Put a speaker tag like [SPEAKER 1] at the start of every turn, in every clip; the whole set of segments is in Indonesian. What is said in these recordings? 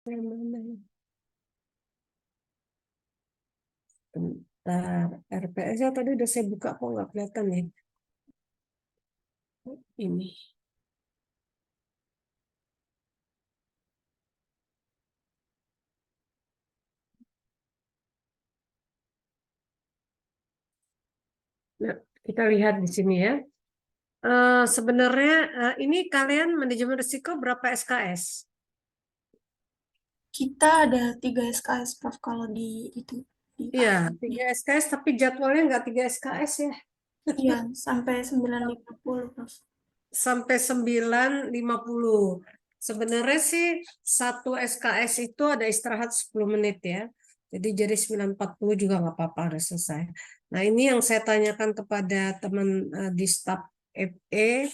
[SPEAKER 1] Bentar, RPS-nya tadi udah saya buka kok nggak kelihatan ya. Ini. Nah, kita lihat di sini ya. Sebenarnya ini kalian manajemen risiko berapa SKS?
[SPEAKER 2] Kita ada 3 SKS, Prof, kalau di itu. Di
[SPEAKER 1] Iya,
[SPEAKER 2] akhirnya.
[SPEAKER 1] 3 SKS, tapi jadwalnya nggak 3 SKS ya.
[SPEAKER 2] Iya, sampai 9.50, Prof.
[SPEAKER 1] Sampai 9.50. Sebenarnya sih satu SKS itu ada istirahat 10 menit ya. Jadi 9.40 juga nggak apa-apa, udah selesai. Nah ini yang saya tanyakan kepada teman di staf FE,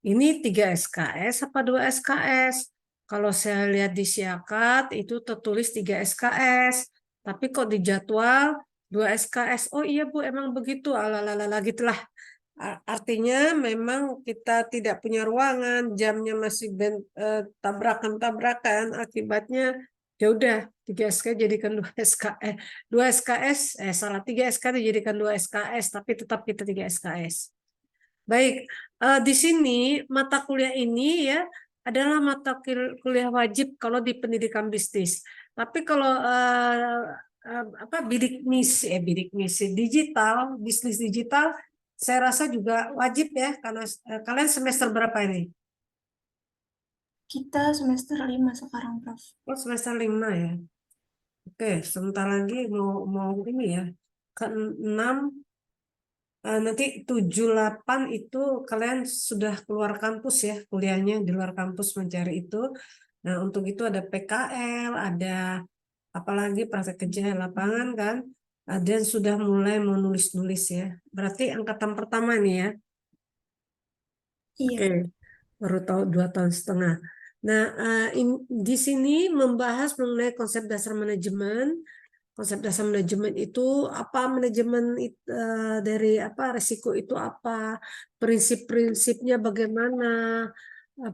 [SPEAKER 1] ini 3 SKS apa 2 SKS? Kalau saya lihat di Siakat itu tertulis 3 SKS. Tapi kok di jadwal 2 SKS? Oh iya Bu, emang begitu. Alalala gitulah. Artinya memang kita tidak punya ruangan, jamnya masih tabrakan-tabrakan, akibatnya ya udah 3 SK jadikan 2 SKS, 2 SKS, salah 3 SK dijadikan 2 SKS, tapi tetap kita 3 SKS. Baik, di sini mata kuliah ini ya adalah mata kuliah wajib kalau di pendidikan bisnis. Tapi kalau bidik misi digital, bisnis digital, saya rasa juga wajib ya karena kalian semester berapa ini?
[SPEAKER 2] Kita semester 5 sekarang, Prof.
[SPEAKER 1] Oh, semester 5 ya. Oke, sebentar lagi mau mau ini ya. Ke 6 nanti 7 8 itu kalian sudah keluar kampus ya, kuliahnya di luar kampus mencari itu. Nah, untuk itu ada PKL, ada apalagi praktek kerja di lapangan kan. Dan sudah mulai menulis-nulis ya. Berarti angkatan pertama nih ya.
[SPEAKER 2] Iya.
[SPEAKER 1] Oke, baru tahu 2 tahun setengah. Nah, di sini membahas mengenai konsep dasar manajemen. Konsep dasar manajemen itu apa, manajemen dari apa, risiko itu apa, prinsip-prinsipnya bagaimana,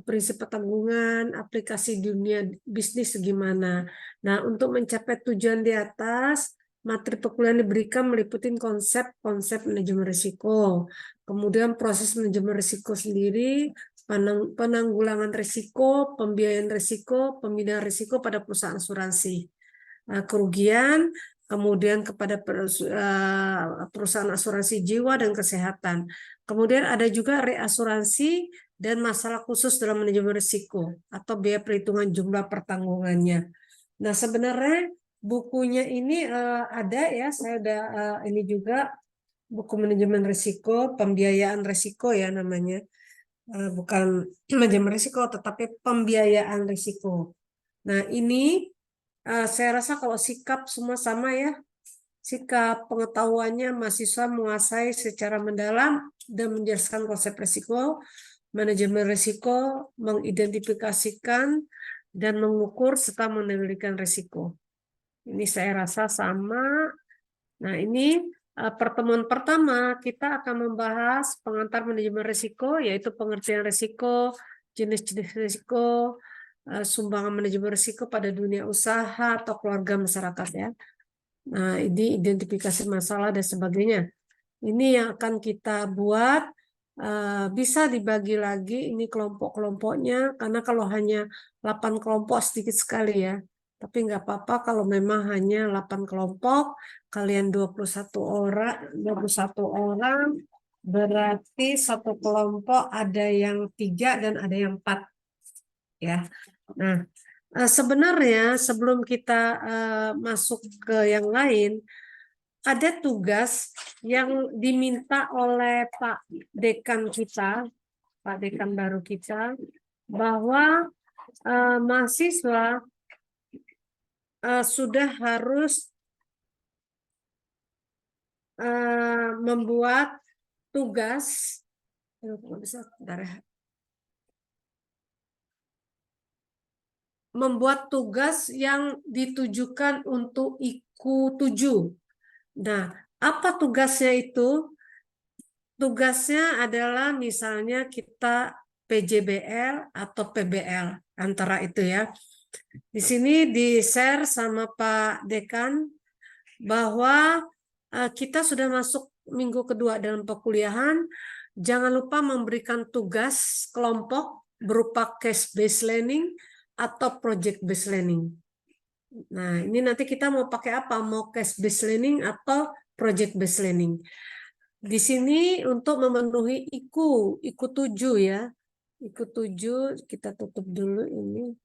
[SPEAKER 1] prinsip pertanggungan, aplikasi dunia bisnis gimana. Nah, untuk mencapai tujuan di atas, materi perkuliahan diberikan meliputi konsep-konsep manajemen risiko. Kemudian proses manajemen risiko sendiri, penanggulangan risiko, pembiayaan risiko, pembinaan risiko pada perusahaan asuransi. Kerugian, kemudian kepada perusahaan asuransi jiwa dan kesehatan. Kemudian ada juga reasuransi dan masalah khusus dalam manajemen risiko atau biaya perhitungan jumlah pertanggungannya. Nah, sebenarnya bukunya ini ada ya, saya ada ini juga buku manajemen risiko, pembiayaan risiko ya namanya. Bukan manajemen risiko, tetapi pembiayaan risiko. Nah, ini saya rasa kalau sikap semua sama ya. Sikap pengetahuannya mahasiswa menguasai secara mendalam dan menjelaskan konsep risiko, manajemen risiko, mengidentifikasikan dan mengukur serta mengendalikan risiko. Ini saya rasa sama. Nah, ini pertemuan pertama kita akan membahas pengantar manajemen risiko, yaitu pengertian risiko, jenis-jenis risiko, sumbangan manajemen risiko pada dunia usaha atau keluarga masyarakat ya. Nah, ini identifikasi masalah dan sebagainya. Ini yang akan kita buat, bisa dibagi lagi ini kelompok-kelompoknya, karena kalau hanya 8 kelompok sedikit sekali ya. Tapi nggak apa-apa kalau memang hanya 8 kelompok, kalian 21 orang, 21 orang, berarti satu kelompok ada yang 3 dan ada yang 4 ya. Nah, sebenarnya sebelum kita masuk ke yang lain, ada tugas yang diminta oleh Pak Dekan kita, Pak Dekan baru kita, bahwa mahasiswa sudah harus membuat tugas, membuat tugas yang ditujukan untuk IQ 7. Nah, apa tugasnya itu? Tugasnya adalah misalnya kita PJBL atau PBL, antara itu ya. Di sini di-share sama Pak Dekan bahwa kita sudah masuk minggu kedua dalam perkuliahan. Jangan lupa memberikan tugas kelompok berupa case-based learning atau project-based learning. Nah, ini nanti kita mau pakai apa? Mau case-based learning atau project-based learning. Di sini untuk memenuhi IKU 7 ya. IKU 7 kita tutup dulu ini.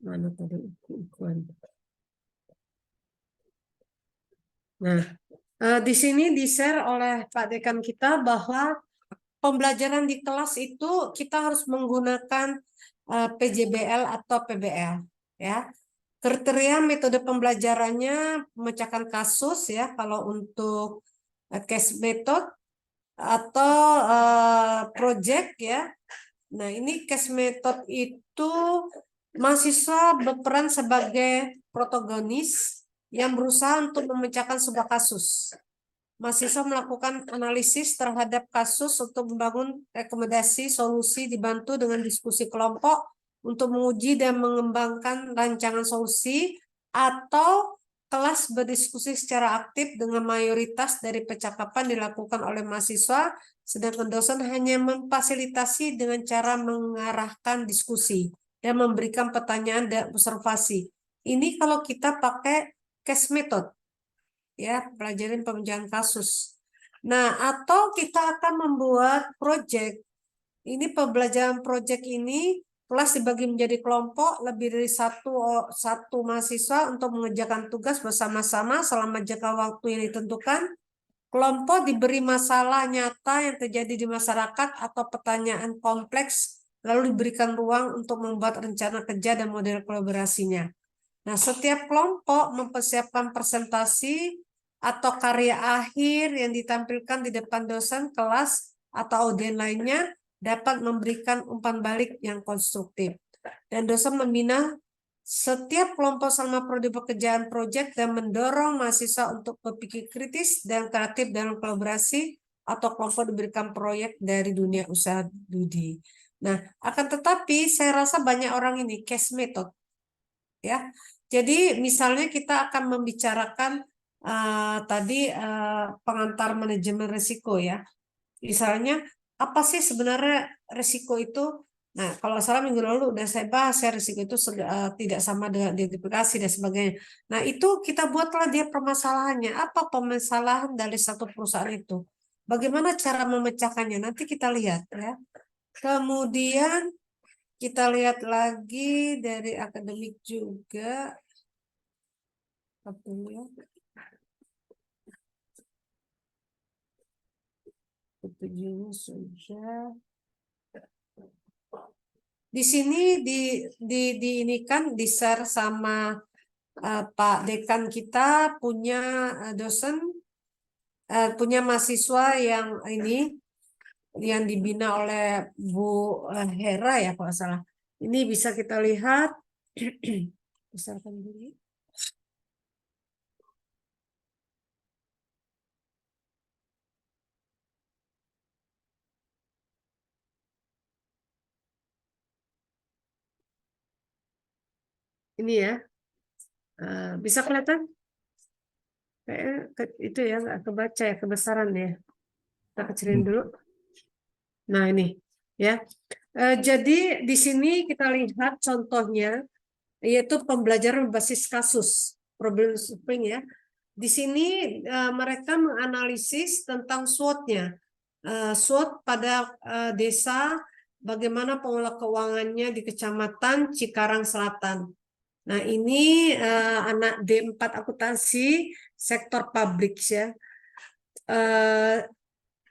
[SPEAKER 1] Mana tadi IKU-IKUan. Nah, di sini di-share oleh Pak Dekan kita bahwa pembelajaran di kelas itu kita harus menggunakan PJBL atau PBL ya. Kriteria metode pembelajarannya memecahkan kasus ya kalau untuk case method atau project ya. Nah, ini case method itu mahasiswa berperan sebagai protagonis yang berusaha untuk memecahkan sebuah kasus. Mahasiswa melakukan analisis terhadap kasus untuk membangun rekomendasi solusi dibantu dengan diskusi kelompok untuk menguji dan mengembangkan rancangan solusi, atau kelas berdiskusi secara aktif dengan mayoritas dari percakapan dilakukan oleh mahasiswa, sedangkan dosen hanya memfasilitasi dengan cara mengarahkan diskusi dan memberikan pertanyaan dan observasi. Ini kalau kita pakai case method, ya, pelajarin pemecahan kasus. Nah, atau kita akan membuat project. Ini pembelajaran project ini kelas dibagi menjadi kelompok lebih dari satu mahasiswa untuk mengerjakan tugas bersama-sama selama jangka waktu yang ditentukan. Kelompok diberi masalah nyata yang terjadi di masyarakat atau pertanyaan kompleks, lalu diberikan ruang untuk membuat rencana kerja dan model kolaborasinya. Nah, setiap kelompok mempersiapkan presentasi atau karya akhir yang ditampilkan di depan dosen, kelas, atau audien lainnya dapat memberikan umpan balik yang konstruktif. Dan dosen membina setiap kelompok selama prodi pekerjaan proyek dan mendorong mahasiswa untuk berpikir kritis dan kreatif dalam kolaborasi, atau kelompok diberikan proyek dari dunia usaha studi. Nah, akan tetapi saya rasa banyak orang ini case method, ya. Jadi misalnya kita akan membicarakan tadi pengantar manajemen risiko ya. Misalnya apa sih sebenarnya risiko itu? Nah, kalau salah minggu lalu udah saya bahas ya, risiko itu tidak sama dengan identifikasi dan sebagainya. Nah, itu kita buatlah dia permasalahannya. Apa permasalahan dari satu perusahaan itu? Bagaimana cara memecahkannya? Nanti kita lihat ya. Kemudian kita lihat lagi dari akademik juga. Ya. Ketujuhnya sudah. Di sini ini kan di-share sama Pak Dekan kita punya dosen, punya mahasiswa yang ini yang dibina oleh Bu Hera ya kalau salah. Ini bisa kita lihat. Besarkan dulu. Ini ya, bisa kelihatan? Itu ya nggak kebaca ya, kebesaran ya. Kita kecilin dulu. Nah ini ya. Jadi di sini kita lihat contohnya, yaitu pembelajaran berbasis kasus, problem solving ya. Di sini mereka menganalisis tentang SWOT-nya. SWOT pada desa, bagaimana pengelola keuangannya di Kecamatan Cikarang Selatan. Nah, ini anak D4 akuntansi sektor publik ya.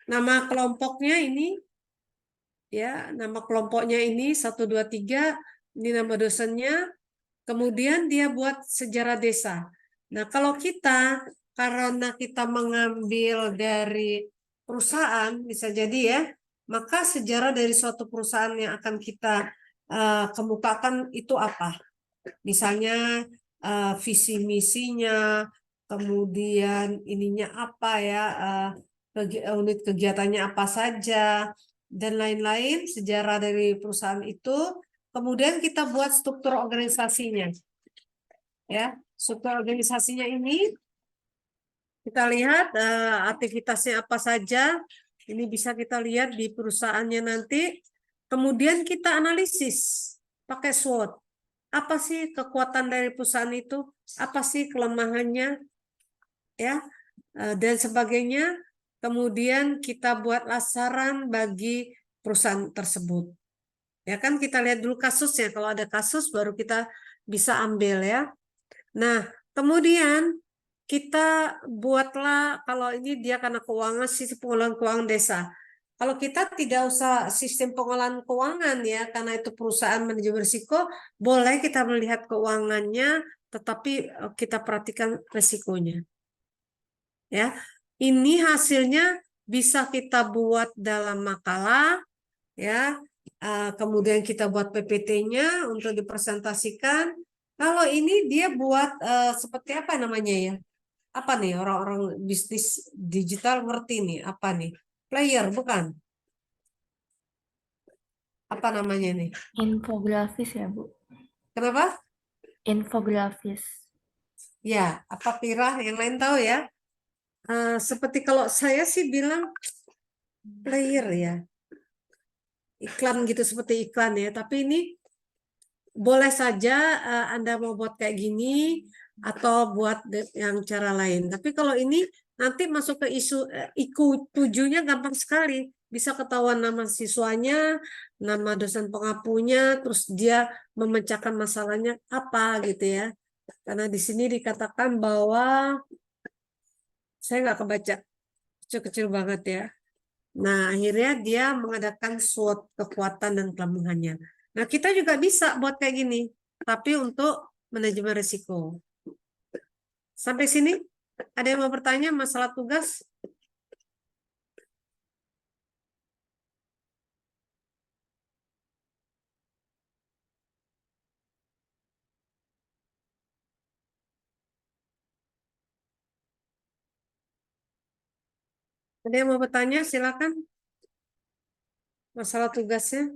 [SPEAKER 1] Nama kelompoknya ini ya, nama kelompoknya ini 1 2 3, ini nama dosennya. Kemudian dia buat sejarah desa. Nah, kalau kita karena kita mengambil dari perusahaan bisa jadi ya, maka sejarah dari suatu perusahaan yang akan kita kemukakan itu apa? Misalnya visi misinya, kemudian ininya apa ya, unit kegiatannya apa saja, dan lain-lain, sejarah dari perusahaan itu. Kemudian kita buat struktur organisasinya. Ya, struktur organisasinya ini kita lihat aktivitasnya apa saja. Ini bisa kita lihat di perusahaannya nanti. Kemudian kita analisis pakai SWOT. Apa sih kekuatan dari perusahaan itu? Apa sih kelemahannya? Ya, dan sebagainya. Kemudian kita buatlah saran bagi perusahaan tersebut. Ya kan kita lihat dulu kasusnya. Kalau ada kasus baru kita bisa ambil ya. Nah, kemudian kita buatlah, kalau ini dia karena keuangan, sistem pengelolaan keuangan desa. Kalau kita tidak usah sistem pengolahan keuangan ya, karena itu perusahaan manajemen risiko, boleh kita melihat keuangannya, tetapi kita perhatikan risikonya. Ya, ini hasilnya bisa kita buat dalam makalah, ya. Kemudian kita buat PPT-nya untuk dipresentasikan. Kalau ini dia buat seperti apa namanya ya? Apa nih orang-orang bisnis digital ngerti nih? Apa nih? Player bukan? Apa namanya nih?
[SPEAKER 2] Infografis ya, Bu.
[SPEAKER 1] Kenapa?
[SPEAKER 2] Infografis.
[SPEAKER 1] Ya, apa Pirah yang lain tahu ya? Seperti kalau saya sih bilang player ya. Iklan gitu seperti iklan ya. Tapi ini boleh saja Anda mau buat kayak gini atau buat yang cara lain. Tapi kalau ini nanti masuk ke isu IQ 7-nya gampang sekali. Bisa ketahuan nama siswanya, nama dosen pengapunya, terus dia memecahkan masalahnya apa gitu ya. Karena di sini dikatakan bahwa saya nggak kebaca kecil-kecil banget ya. Nah, akhirnya dia mengadakan SWOT kekuatan dan kelemahannya. Nah, kita juga bisa buat kayak gini, tapi untuk manajemen risiko. Sampai sini, ada yang mau bertanya masalah tugas? Ada yang mau bertanya? Silakan. Masalah tugasnya.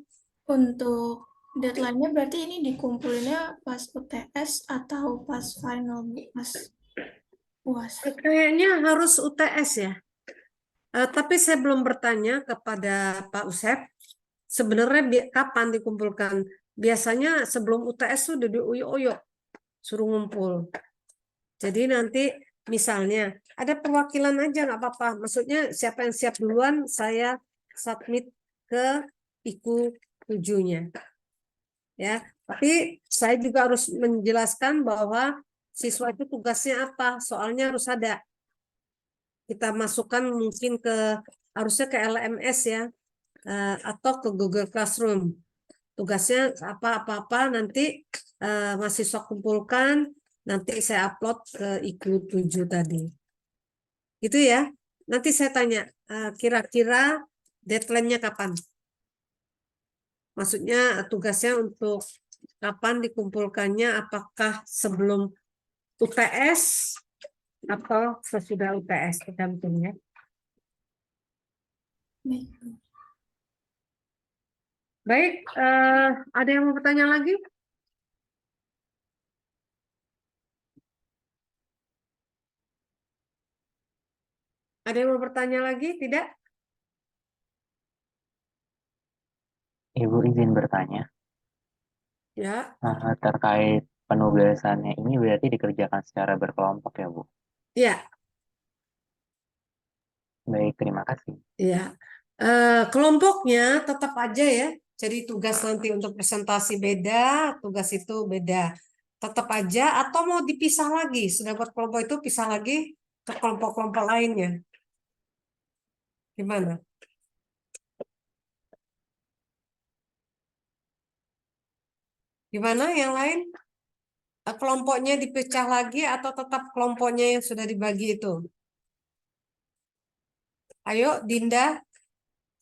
[SPEAKER 2] Untuk deadline-nya berarti ini dikumpulinnya pas UTS atau pas final, Bu? Pas UAS.
[SPEAKER 1] Kayaknya harus UTS ya. Tapi saya belum bertanya kepada Pak Usep. Sebenarnya kapan dikumpulkan? Biasanya sebelum UTS sudah diuyuk-uyuk, suruh ngumpul. Jadi nanti misalnya ada perwakilan aja nggak apa-apa. Maksudnya siapa yang siap duluan saya submit ke IQ 7-nya. Ya, tapi saya juga harus menjelaskan bahwa siswa itu tugasnya apa. Soalnya harus ada. Kita masukkan mungkin harusnya ke LMS ya, atau ke Google Classroom. Tugasnya apa-apa nanti mahasiswa kumpulkan, nanti saya upload ke IQ 7 tadi. Itu ya. Nanti saya tanya, kira-kira deadline-nya kapan? Maksudnya tugasnya untuk kapan dikumpulkannya, apakah sebelum UTS atau sesudah UTS, tergantung ya.
[SPEAKER 2] Baik, Bu.
[SPEAKER 1] Baik, ada yang mau bertanya lagi? Ada yang mau bertanya lagi? Tidak?
[SPEAKER 3] Ibu izin bertanya,
[SPEAKER 1] Ya,
[SPEAKER 3] terkait penugasannya ini berarti dikerjakan secara berkelompok ya, Bu?
[SPEAKER 1] ya,
[SPEAKER 3] Baik, terima kasih.
[SPEAKER 1] ya. Kelompoknya tetap aja ya. Jadi tugas nanti untuk presentasi beda, tugas itu beda. Tetap aja atau mau dipisah lagi? Sudah buat kelompok itu pisah lagi ke kelompok-kelompok lainnya. Gimana? Gimana yang lain? Kelompoknya dipecah lagi atau tetap kelompoknya yang sudah dibagi itu? Ayo, Dinda,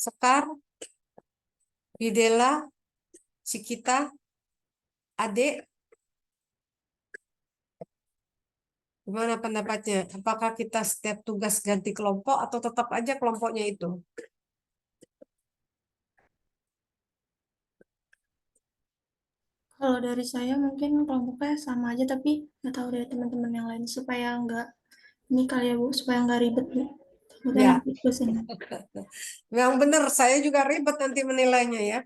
[SPEAKER 1] Sekar, Bidela, Cikita, Adik. Gimana pendapatnya? Apakah kita setiap tugas ganti kelompok atau tetap aja kelompoknya itu?
[SPEAKER 2] Kalau dari saya mungkin kelompoknya sama aja, tapi nggak tahu dari teman-teman yang lain supaya nggak ini kali ya Bu, supaya nggak ribet Bu. Takutnya
[SPEAKER 1] Ya,
[SPEAKER 2] nanti pusing.
[SPEAKER 1] yang benar saya juga ribet nanti menilainya ya.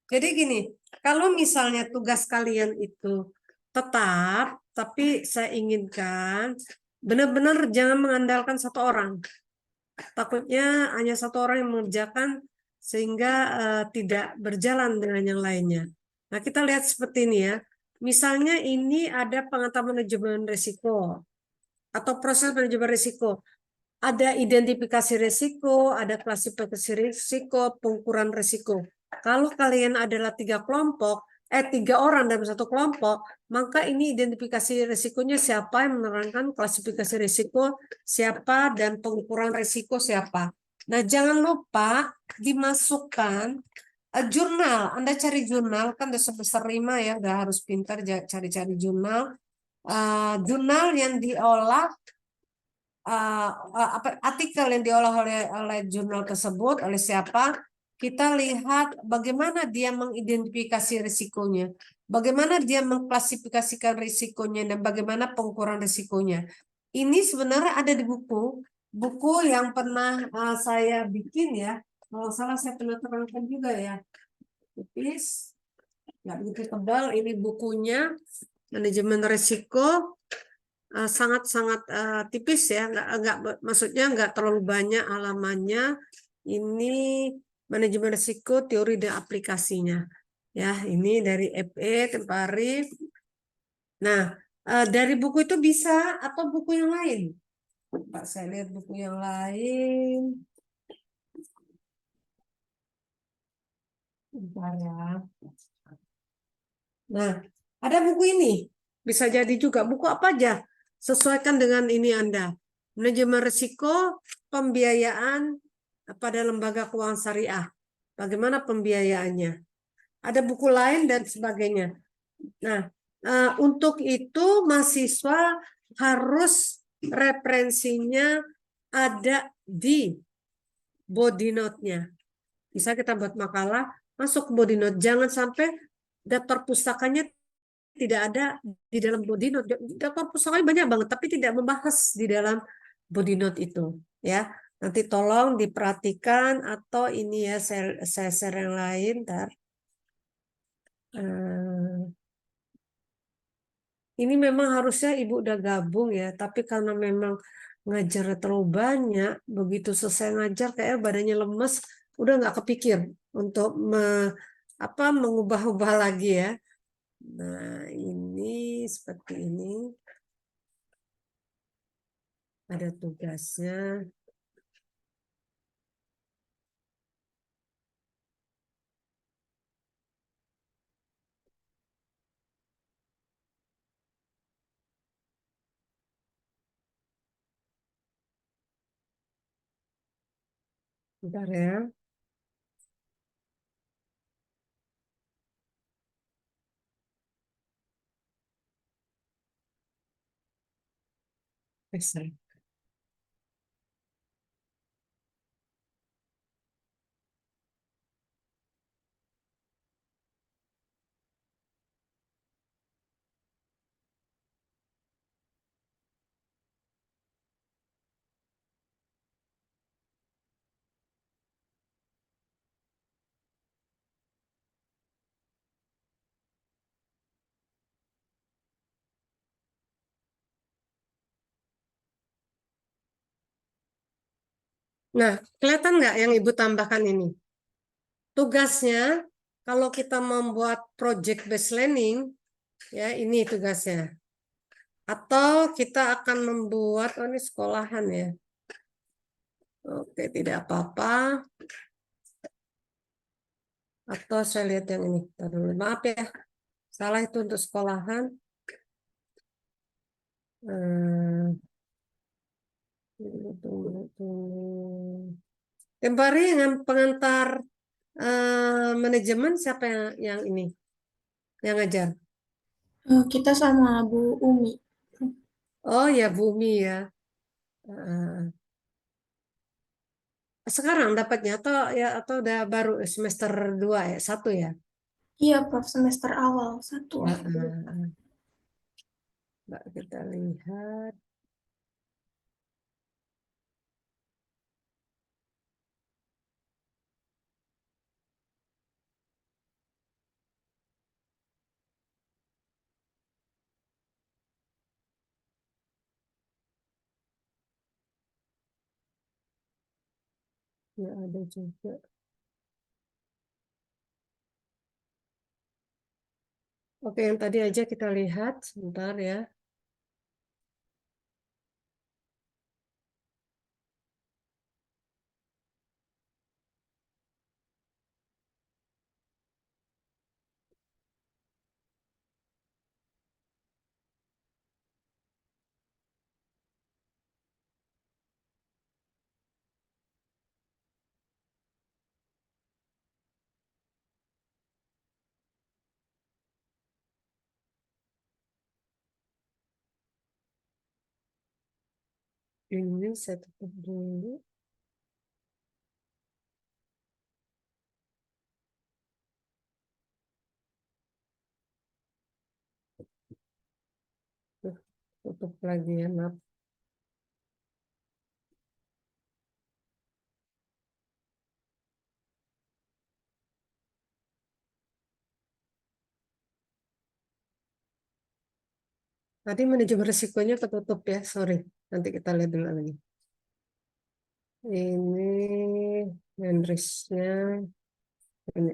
[SPEAKER 1] Jadi gini, kalau misalnya tugas kalian itu tetap, tapi saya inginkan benar-benar jangan mengandalkan satu orang. Takutnya hanya satu orang yang mengerjakan sehingga tidak berjalan dengan yang lainnya. Nah, kita lihat seperti ini ya. Misalnya ini ada pengetatan manajemen risiko atau proses manajemen risiko. Ada identifikasi risiko, ada klasifikasi risiko, pengukuran risiko. Kalau kalian adalah tiga orang dalam satu kelompok, maka ini identifikasi risikonya siapa yang menerangkan klasifikasi risiko siapa dan pengukuran risiko siapa. Nah, jangan lupa dimasukkan jurnal. Anda cari jurnal kan udah sebesar 5 ya, udah harus pintar cari-cari jurnal. Jurnal yang diolah artikel yang diolah oleh jurnal tersebut oleh siapa, kita lihat bagaimana dia mengidentifikasi risikonya, bagaimana dia mengklasifikasikan risikonya, dan bagaimana pengukuran risikonya. Ini sebenarnya ada di buku yang pernah saya bikin ya. Kalau salah saya pernah terangkan juga ya. Tipis, nggak begitu tebal. Ini bukunya manajemen risiko. Sangat-sangat tipis ya, nggak maksudnya nggak terlalu banyak halamannya. Ini manajemen risiko, teori dan aplikasinya. Ya, ini dari FE Tempari. Nah, dari buku itu bisa atau buku yang lain? Pak, saya lihat buku yang lain. Bentar ya. Nah, ada buku ini. Bisa jadi juga buku apa aja. Sesuaikan dengan ini Anda. Manajemen risiko, pembiayaan pada lembaga keuangan syariah. Bagaimana pembiayaannya? Ada buku lain dan sebagainya. Nah, untuk itu mahasiswa harus referensinya ada di body note-nya. Bisa kita buat makalah, masuk ke body note. Jangan sampai daftar pustakanya tidak ada di dalam body note. Daftar pustakanya banyak banget, tapi tidak membahas di dalam body note itu. Ya, nanti tolong diperhatikan atau ini ya saya share yang lain. Ntar. Ini memang harusnya Ibu udah gabung ya, tapi karena memang ngajar terlalu banyak, begitu selesai ngajar kayak badannya lemes, udah nggak kepikir untuk mengubah-ubah lagi ya. Nah, ini seperti ini. Ada tugasnya. Bentar ya. Bisa. Nah, kelihatan nggak yang Ibu tambahkan ini? Tugasnya, kalau kita membuat project based learning, ya ini tugasnya. Atau kita akan membuat, oh ini sekolahan ya. Oke, tidak apa-apa. Atau saya lihat yang ini. Maaf ya, salah itu untuk sekolahan. Tempari dengan pengantar manajemen siapa yang ini yang ngajar?
[SPEAKER 2] Kita sama Bu Umi.
[SPEAKER 1] Oh ya, bumi ya. Eh, Sekarang dapatnya atau udah baru semester 2 ya, 1 ya?
[SPEAKER 2] Iya, Prof, semester awal 1.
[SPEAKER 1] Mbak, kita lihat. Ya, ada juga. Oke, yang tadi aja kita lihat sebentar ya. Ini saya tutup dulu. Tutup lagi ya, maaf. Tadi manajemen risikonya ketutup ya, sorry. Nanti kita lihat dulu lagi. Ini Hendrisnya. Ini.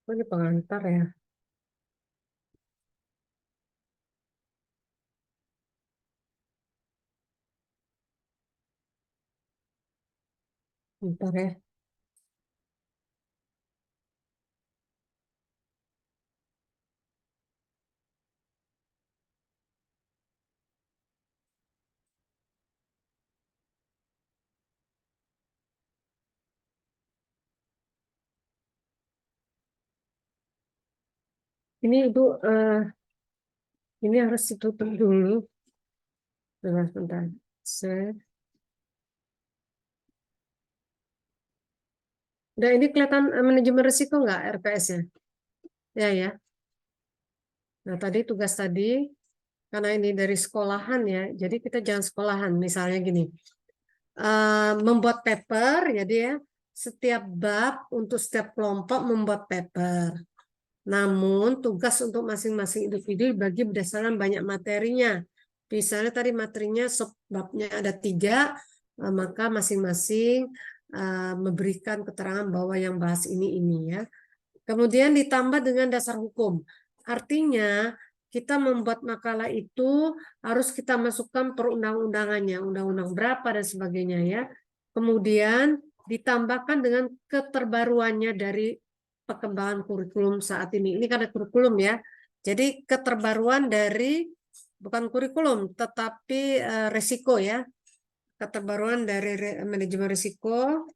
[SPEAKER 1] Oh, ini pengantar ya. Bentar ya. Ini Ibu, ini harus ditutup dulu. Sebentar. Set. Udah, ini kelihatan manajemen risiko nggak RPS-nya? Ya, ya. Nah, tadi tugas tadi, karena ini dari sekolahan ya, jadi kita jangan sekolahan. Misalnya gini, membuat paper, jadi ya, setiap bab untuk setiap kelompok membuat paper. Namun tugas untuk masing-masing individu dibagi berdasarkan banyak materinya. Misalnya tadi materinya babnya ada 3, maka masing-masing memberikan keterangan bahwa yang bahas ini ya. Kemudian ditambah dengan dasar hukum. Artinya kita membuat makalah itu harus kita masukkan perundang-undangannya, undang-undang berapa dan sebagainya ya. Kemudian ditambahkan dengan keterbaruannya dari perkembangan kurikulum saat ini. Ini karena kurikulum ya. Jadi keterbaruan dari bukan kurikulum tetapi resiko ya. Keterbaruan dari manajemen risiko.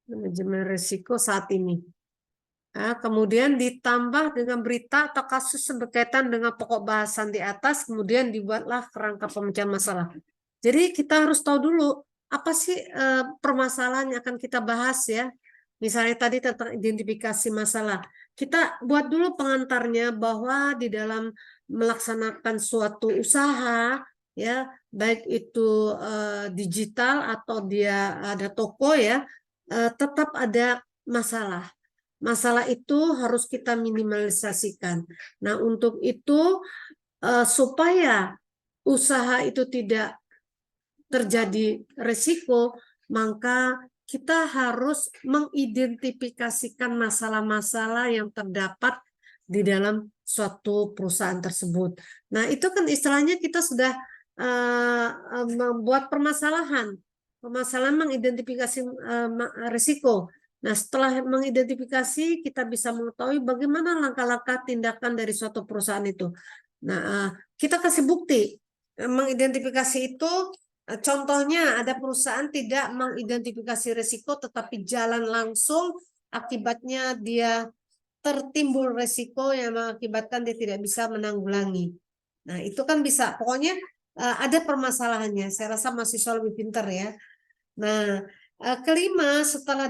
[SPEAKER 1] Manajemen risiko saat ini. Nah, kemudian ditambah dengan berita atau kasus yang berkaitan dengan pokok bahasan di atas, kemudian dibuatlah kerangka pemecahan masalah. Jadi kita harus tahu dulu apa sih permasalahan yang akan kita bahas ya. Misalnya tadi tentang identifikasi masalah. Kita buat dulu pengantarnya bahwa di dalam melaksanakan suatu usaha ya, baik itu digital atau dia ada toko ya, tetap ada masalah. Masalah itu harus kita minimalisasikan. Nah, untuk itu supaya usaha itu tidak terjadi resiko, maka kita harus mengidentifikasikan masalah-masalah yang terdapat di dalam suatu perusahaan tersebut. Nah, itu kan istilahnya kita sudah membuat permasalahan. Permasalahan mengidentifikasi risiko. Nah, setelah mengidentifikasi, kita bisa mengetahui bagaimana langkah-langkah tindakan dari suatu perusahaan itu. Nah, kita kasih bukti. Mengidentifikasi itu, contohnya ada perusahaan tidak mengidentifikasi risiko, tetapi jalan langsung, akibatnya dia tertimbul risiko yang mengakibatkan dia tidak bisa menanggulangi. Nah, itu kan bisa. Pokoknya ada permasalahannya. Saya rasa mahasiswa lebih pintar ya. Nah, kelima, setelah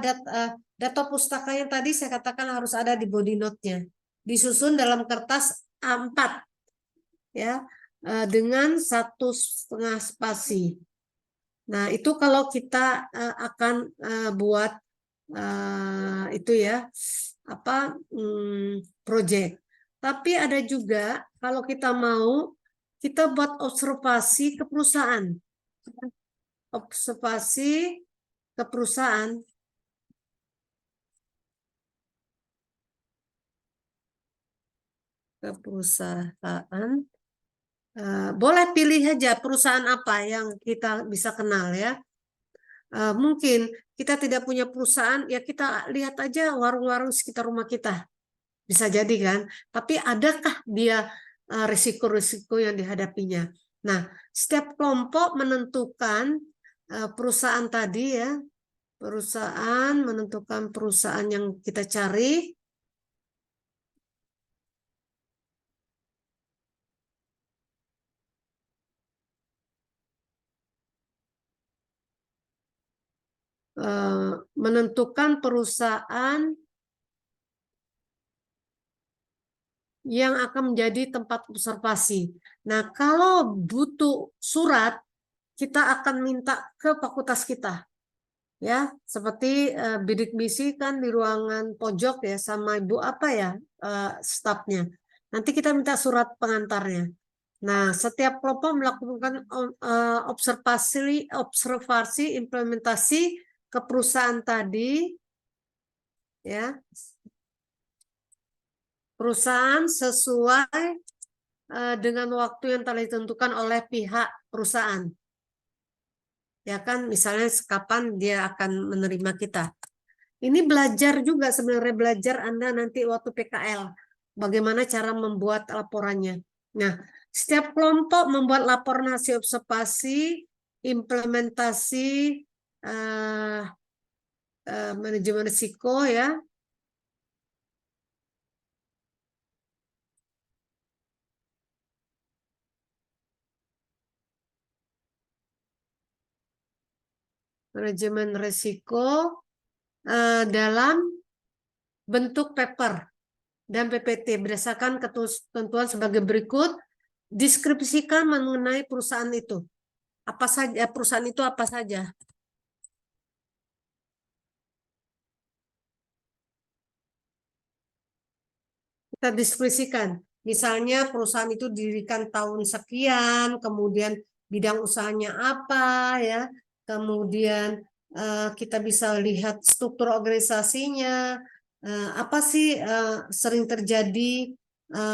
[SPEAKER 1] data pustaka yang tadi saya katakan harus ada di body note-nya, disusun dalam kertas A4 ya, dengan 1,5 spasi. Nah, itu kalau kita akan buat itu ya, apa, project. Tapi ada juga kalau kita mau, kita buat observasi ke perusahaan. Observasi ke perusahaan. Ke perusahaan. Boleh pilih aja perusahaan apa yang kita bisa kenal ya. Mungkin kita tidak punya perusahaan, ya kita lihat aja warung-warung sekitar rumah kita. Bisa jadi kan. Tapi adakah dia risiko-risiko yang dihadapinya? Nah, setiap kelompok menentukan perusahaan tadi ya. Perusahaan, menentukan perusahaan yang kita cari. Menentukan perusahaan yang akan menjadi tempat observasi. Nah, kalau butuh surat, kita akan minta ke fakultas kita. Ya, seperti bidik misi kan di ruangan pojok ya, sama ibu apa ya, stafnya. Nanti kita minta surat pengantarnya. Nah, setiap kelompok melakukan observasi implementasi ke perusahaan tadi, ya, perusahaan sesuai dengan waktu yang telah ditentukan oleh pihak perusahaan. Ya kan, misalnya kapan dia akan menerima kita. Ini belajar juga sebenarnya, belajar Anda nanti waktu PKL. Bagaimana cara membuat laporannya. Nah, setiap kelompok membuat laporan hasil observasi, implementasi manajemen risiko ya. Manajemen risiko dalam bentuk paper dan PPT berdasarkan ketentuan sebagai berikut. Deskripsikan mengenai perusahaan itu. Apa saja perusahaan itu, apa saja? Kita deskripsikan. Misalnya perusahaan itu didirikan tahun sekian, kemudian bidang usahanya apa ya. Kemudian kita bisa lihat struktur organisasinya, apa sih sering terjadi,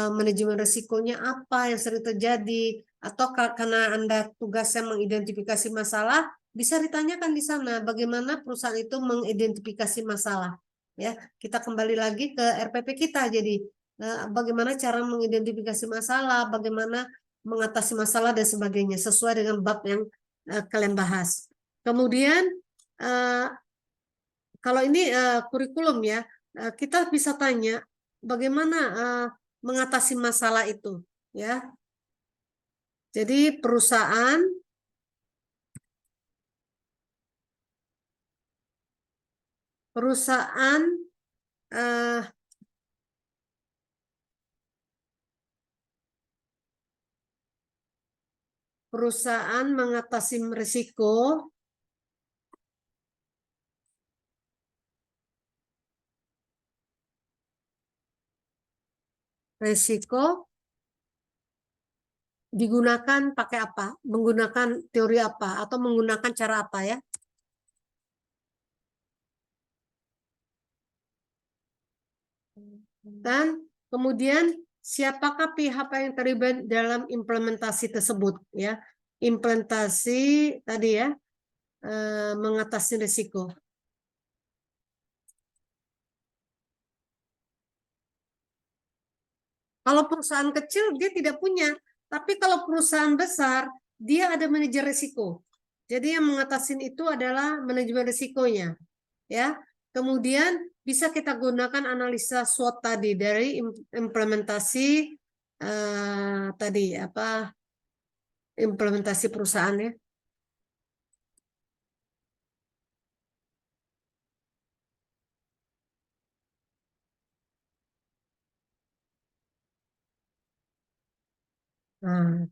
[SPEAKER 1] manajemen risikonya apa yang sering terjadi, atau karena Anda tugasnya mengidentifikasi masalah, bisa ditanyakan di sana bagaimana perusahaan itu mengidentifikasi masalah. Ya, kita kembali lagi ke RPP kita. Jadi bagaimana cara mengidentifikasi masalah, bagaimana mengatasi masalah dan sebagainya sesuai dengan bab yang kalian bahas. Kemudian kalau ini kurikulum ya, kita bisa tanya bagaimana mengatasi masalah itu ya. Jadi perusahaan perusahaan mengatasi risiko digunakan pakai apa? Menggunakan teori apa? Atau menggunakan cara apa ya? Dan kemudian siapakah pihak yang terlibat dalam implementasi tersebut ya? Implementasi tadi ya. mengatasi risiko. Kalau perusahaan kecil dia tidak punya, tapi kalau perusahaan besar dia ada manajer risiko. Jadi yang mengatasi itu adalah manajemen risikonya, ya. Kemudian bisa kita gunakan analisa SWOT tadi dari implementasi tadi apa implementasi perusahaan ya. Nah,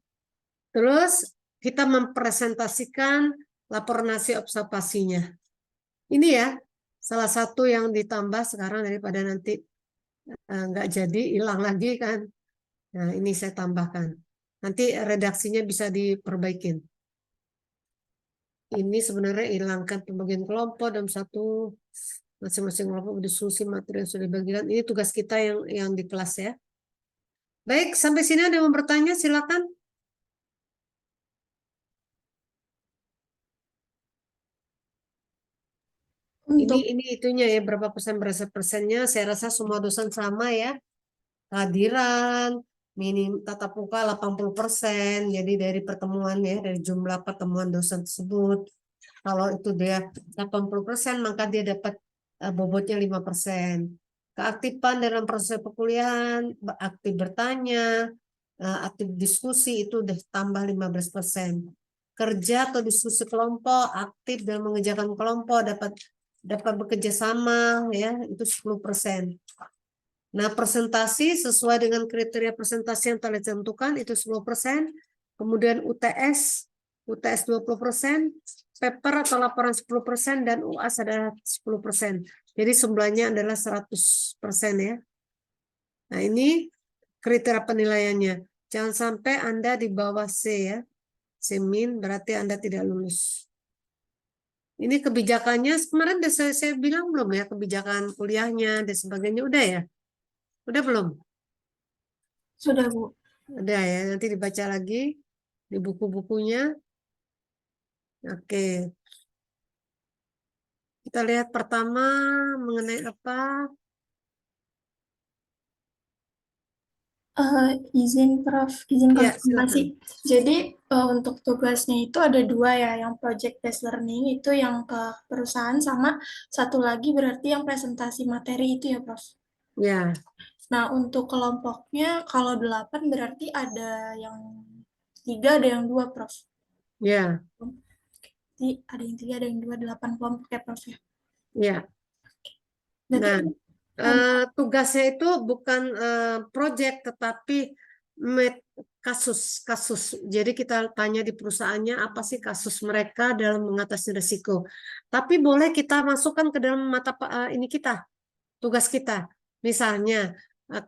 [SPEAKER 1] terus kita mempresentasikan laporan hasil observasinya. Ini ya salah satu yang ditambah sekarang daripada nanti nggak jadi hilang lagi kan. Nah ini saya tambahkan. Nanti redaksinya bisa diperbaikin. Ini sebenarnya hilangkan pembagian kelompok dalam satu masing-masing kelompok berdiskusi materi yang sudah dibagikan. Ini tugas kita yang di kelas ya. Baik, sampai sini ada yang mau bertanya, silakan.
[SPEAKER 2] Untuk
[SPEAKER 1] Ini itunya ya, berapa persen persennya. Saya rasa semua dosen sama ya. Kehadiran minim tatap muka 80%. Jadi dari pertemuan ya, dari jumlah pertemuan dosen tersebut. Kalau itu dia 80%, maka dia dapat bobotnya 5%. Keaktifan dalam proses perkuliahan, aktif bertanya, aktif diskusi itu udah tambah 15%. Kerja atau diskusi kelompok, aktif dalam mengerjakan kelompok, dapat bekerja sama ya, itu 10%. Nah, presentasi sesuai dengan kriteria presentasi yang telah ditentukan itu 10%. Kemudian UTS 20%, paper atau laporan 10%, dan UAS adalah 10%. Jadi jumlahnya adalah 100% ya. Nah, ini kriteria penilaiannya. Jangan sampai Anda di bawah C ya. C min berarti Anda tidak lulus. Ini kebijakannya, kemarin saya bilang belum ya, kebijakan kuliahnya dan sebagainya, udah ya? Udah belum?
[SPEAKER 2] sudah Bu.
[SPEAKER 1] Udah ya, nanti dibaca lagi di buku-bukunya. Oke. Kita lihat pertama mengenai apa?
[SPEAKER 2] Izin Prof, izin
[SPEAKER 1] Ya,
[SPEAKER 2] konfirmasi. Jadi untuk tugasnya itu ada dua ya, yang project based learning itu yang ke perusahaan, sama satu lagi berarti yang presentasi materi itu ya Prof.
[SPEAKER 1] ya,
[SPEAKER 2] Nah untuk kelompoknya kalau 8 berarti ada yang 3, ada yang 2 Prof.
[SPEAKER 1] ya,
[SPEAKER 2] Jadi ada yang 3, ada yang 2, 8 kelompok ya Prof ya.
[SPEAKER 1] ya.
[SPEAKER 2] Berarti
[SPEAKER 1] Nah, tugasnya itu bukan project tetapi kasus. Jadi kita tanya di perusahaannya apa sih kasus mereka dalam mengatasi risiko. Tapi boleh kita masukkan ke dalam mata ini kita, tugas kita. Misalnya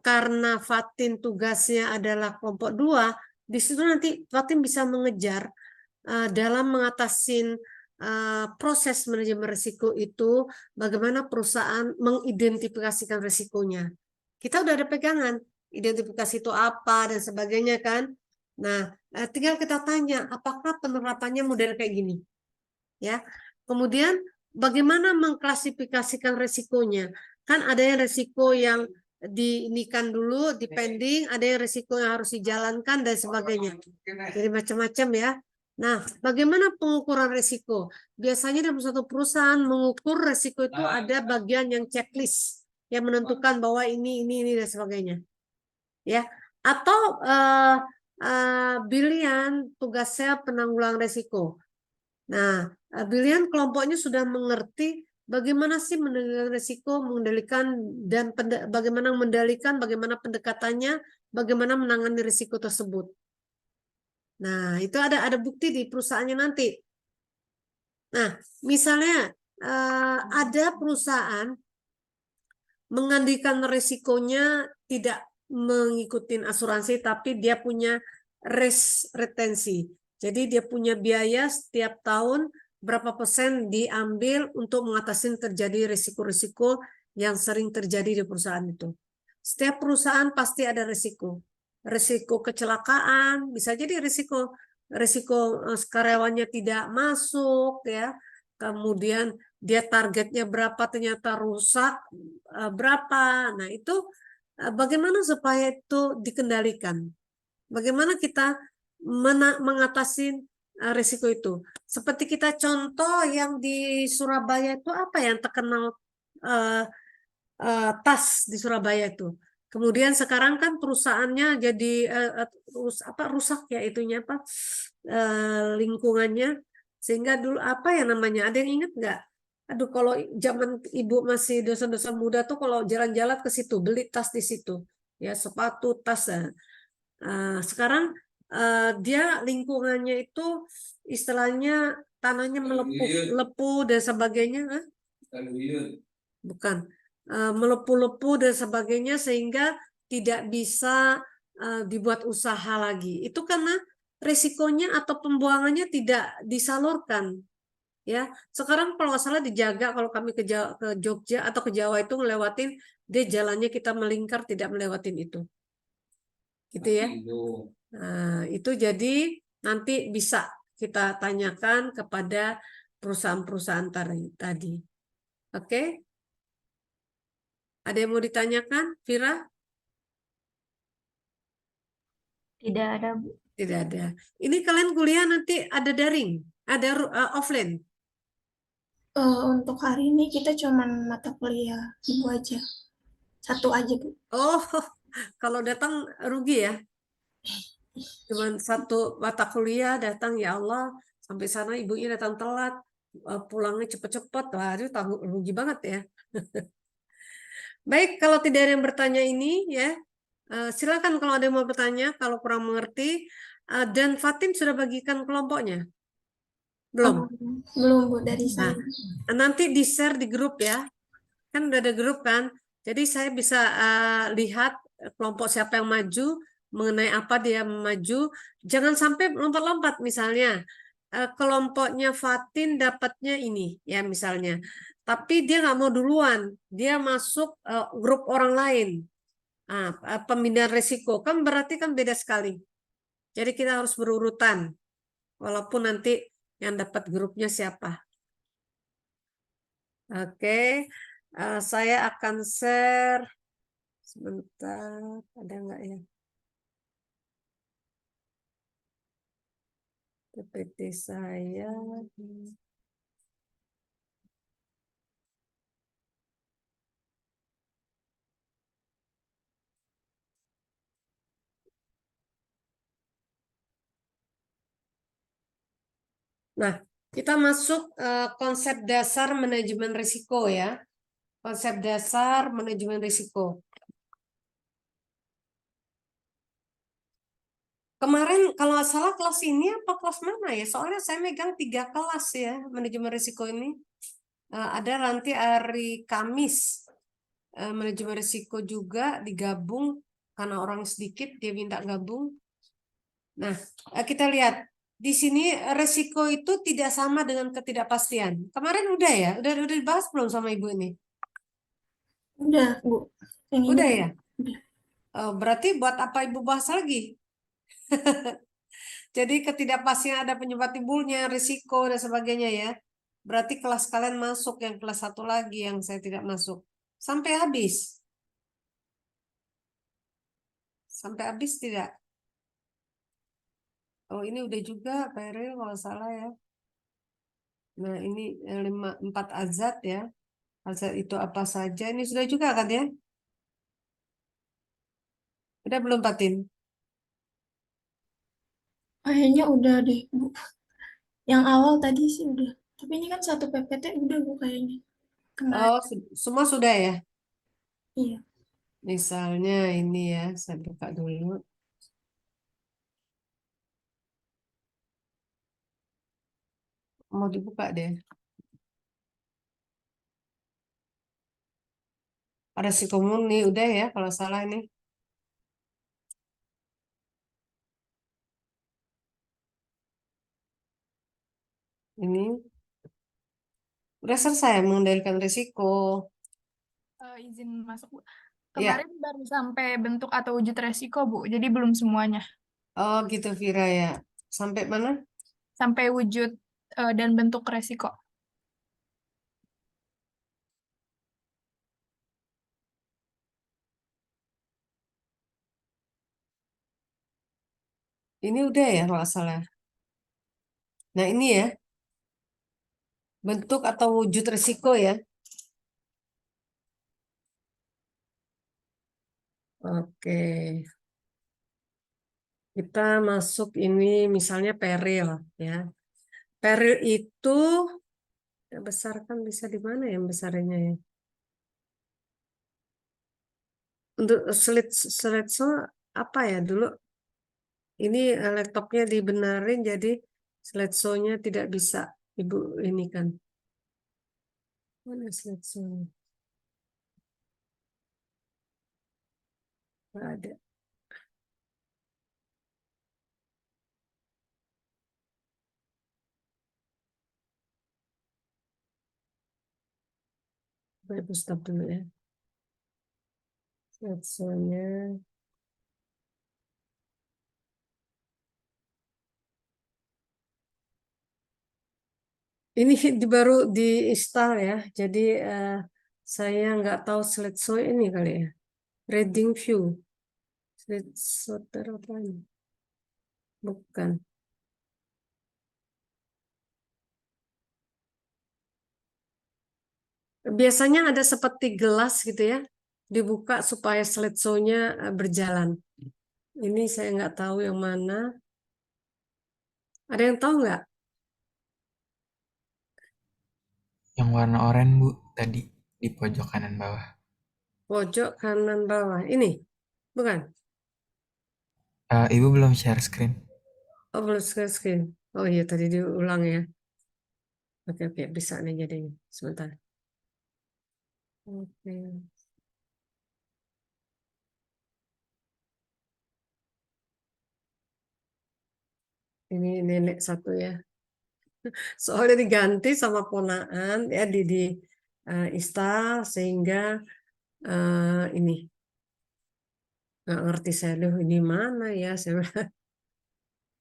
[SPEAKER 1] karena Fatin tugasnya adalah kelompok 2, di situ nanti Fatin bisa mengejar dalam mengatasi proses manajemen risiko itu, bagaimana perusahaan mengidentifikasikan risikonya. Kita udah ada pegangan, identifikasi itu apa dan sebagainya kan. Nah, tinggal kita tanya, apakah penerapannya model kayak gini? Ya. Kemudian bagaimana mengklasifikasikan risikonya? Kan ada yang risiko yang diinikan dulu, depending, ada yang risiko yang harus dijalankan dan sebagainya. Jadi macam-macam ya. Nah, bagaimana pengukuran risiko? Biasanya dalam satu perusahaan mengukur risiko itu ada bagian yang checklist yang menentukan bahwa ini dan sebagainya. Ya, atau Bilian tugasnya penanggulangan risiko. Nah, Bilian kelompoknya sudah mengerti bagaimana sih mengendalikan risiko, mengendalikan dan bagaimana mengendalikan, bagaimana pendekatannya, bagaimana menangani risiko tersebut. Nah, itu ada bukti di perusahaannya nanti. Nah, misalnya ada perusahaan mengandikan risikonya tidak mengikuti asuransi, tapi dia punya retensi. Jadi dia punya biaya setiap tahun berapa persen diambil untuk mengatasi terjadi risiko-risiko yang sering terjadi di perusahaan itu. Setiap perusahaan pasti ada risiko. Risiko kecelakaan, bisa jadi risiko risiko karyawannya tidak masuk ya, kemudian dia targetnya berapa ternyata rusak berapa. Nah, itu bagaimana supaya itu dikendalikan? Bagaimana kita mengatasi risiko itu? Seperti kita contoh yang di Surabaya itu apa yang terkenal eh, tas di Surabaya itu. Kemudian sekarang kan perusahaannya jadi rusak ya itunya apa lingkungannya, sehingga dulu apa ya namanya, ada yang ingat nggak? Aduh, kalau zaman ibu masih dosen-dosen muda tuh kalau jalan-jalan ke situ beli tas di situ ya, sepatu, tas. Sekarang dia lingkungannya itu istilahnya tanahnya melepuh dan sebagainya. Bukan melepuh-lepuh dan sebagainya, sehingga tidak bisa dibuat usaha lagi. Itu karena resikonya atau pembuangannya tidak disalurkan. Ya, sekarang kalau nggak salah dijaga, kalau kami ke Jogja atau ke Jawa itu ngelewatin, dia jalannya kita melingkar tidak melewatin itu. Gitu ya. Nah, itu jadi nanti bisa kita tanyakan kepada perusahaan-perusahaan tadi. Oke? Ada yang mau ditanyakan, Vira?
[SPEAKER 4] Tidak ada, Bu.
[SPEAKER 1] Tidak ada. Ini kalian kuliah nanti ada daring, ada offline.
[SPEAKER 2] Untuk hari ini kita cuman mata kuliah ibu aja. Satu aja, Bu.
[SPEAKER 1] Oh, kalau datang rugi ya. Cuman satu mata kuliah datang, ya Allah, sampai sana ibunya datang telat, pulangnya cepet-cepet. Wah, itu rugi banget ya. Baik, kalau tidak ada yang bertanya ini ya, silakan kalau ada yang mau bertanya, kalau kurang mengerti. Dan Fatim sudah bagikan kelompoknya? Belum?
[SPEAKER 2] Belum, Bu, dari
[SPEAKER 1] Nah,
[SPEAKER 2] saya.
[SPEAKER 1] nanti di-share di grup ya. Kan udah ada grup kan? Jadi saya bisa lihat kelompok siapa yang maju, mengenai apa dia maju. Jangan sampai lompat-lompat, misalnya. Kelompoknya Fatin dapatnya ini, ya misalnya. Tapi dia nggak mau duluan. Dia masuk grup orang lain. Pemindahan risiko. Kan berarti kan beda sekali. Jadi kita harus berurutan. Walaupun nanti yang dapat grupnya siapa. Oke, saya akan share sebentar. Ada nggak ya? PPT saya. Nah, kita masuk konsep dasar manajemen risiko ya. Konsep dasar manajemen risiko. Kemarin kalau nggak salah kelas ini apa kelas mana ya? Soalnya saya megang 3 kelas ya manajemen risiko ini. Ada nanti hari Kamis manajemen risiko juga digabung karena orang sedikit dia minta gabung. Nah, kita lihat di sini risiko itu tidak sama dengan ketidakpastian. Kemarin udah ya, udah dibahas belum sama Ibu ini?
[SPEAKER 2] Udah, Bu. Yang ini
[SPEAKER 1] Udah ya?
[SPEAKER 2] udah.
[SPEAKER 1] Berarti buat apa Ibu bahas lagi? Jadi ketidakpastian ada penyebab timbulnya, risiko dan sebagainya ya. Berarti kelas kalian masuk, yang kelas 1 lagi yang saya tidak masuk. Sampai habis. Sampai habis tidak? Oh, ini udah juga Pak Eril kalau salah ya. Nah, ini 4 azat ya. Azat itu apa saja? Ini sudah juga kan ya? Udah belum Patin?
[SPEAKER 2] Kayaknya udah deh, Bu. Yang awal tadi sih udah. Tapi ini kan satu PPT udah, Bu, kayaknya. Kemarin.
[SPEAKER 1] Oh, semua sudah ya?
[SPEAKER 2] Iya.
[SPEAKER 1] Misalnya ini ya, saya buka dulu. Mau dibuka deh. Ada si komuni, udah ya kalau salah ini. Ini udah selesai mengendalikan risiko.
[SPEAKER 4] Izin masuk, Bu.
[SPEAKER 1] Ya,
[SPEAKER 4] Kemarin baru sampai bentuk atau wujud resiko, Bu. Jadi belum semuanya.
[SPEAKER 1] oh gitu Vira ya. Sampai mana?
[SPEAKER 4] Sampai wujud dan bentuk resiko.
[SPEAKER 1] Ini udah ya kalau nggak salah. Nah ini ya, bentuk atau wujud resiko ya. Oke, kita masuk ini misalnya peril ya. Peril itu ya besar kan bisa di mana ya besarnya ya? Untuk slideshow apa ya dulu? Ini laptopnya dibenerin jadi slideshow-nya tidak bisa Ibu ini kan. Mana slideshow? Nggak ada. Ibu stop dulu ya. Slideshow-nya. Ini baru di-install ya. Jadi saya nggak tahu slideshow ini kali ya. Reading view. Slideshow apa ini? Bukan. Biasanya ada seperti gelas gitu ya. Dibuka supaya slideshow-nya berjalan. Ini saya nggak tahu yang mana. Ada yang tahu nggak?
[SPEAKER 5] Yang warna oranye, Bu, tadi di pojok kanan bawah.
[SPEAKER 1] Pojok kanan bawah. Ini? Bukan?
[SPEAKER 5] Ibu belum share screen.
[SPEAKER 1] Oh, belum screen. Oh iya, tadi diulang ya. Oke, bisa nih jadinya. Sebentar. Oke. Ini nenek satu ya. Soalnya diganti sama ponaan ya di install sehingga ini nggak ngerti saya loh ini mana ya saya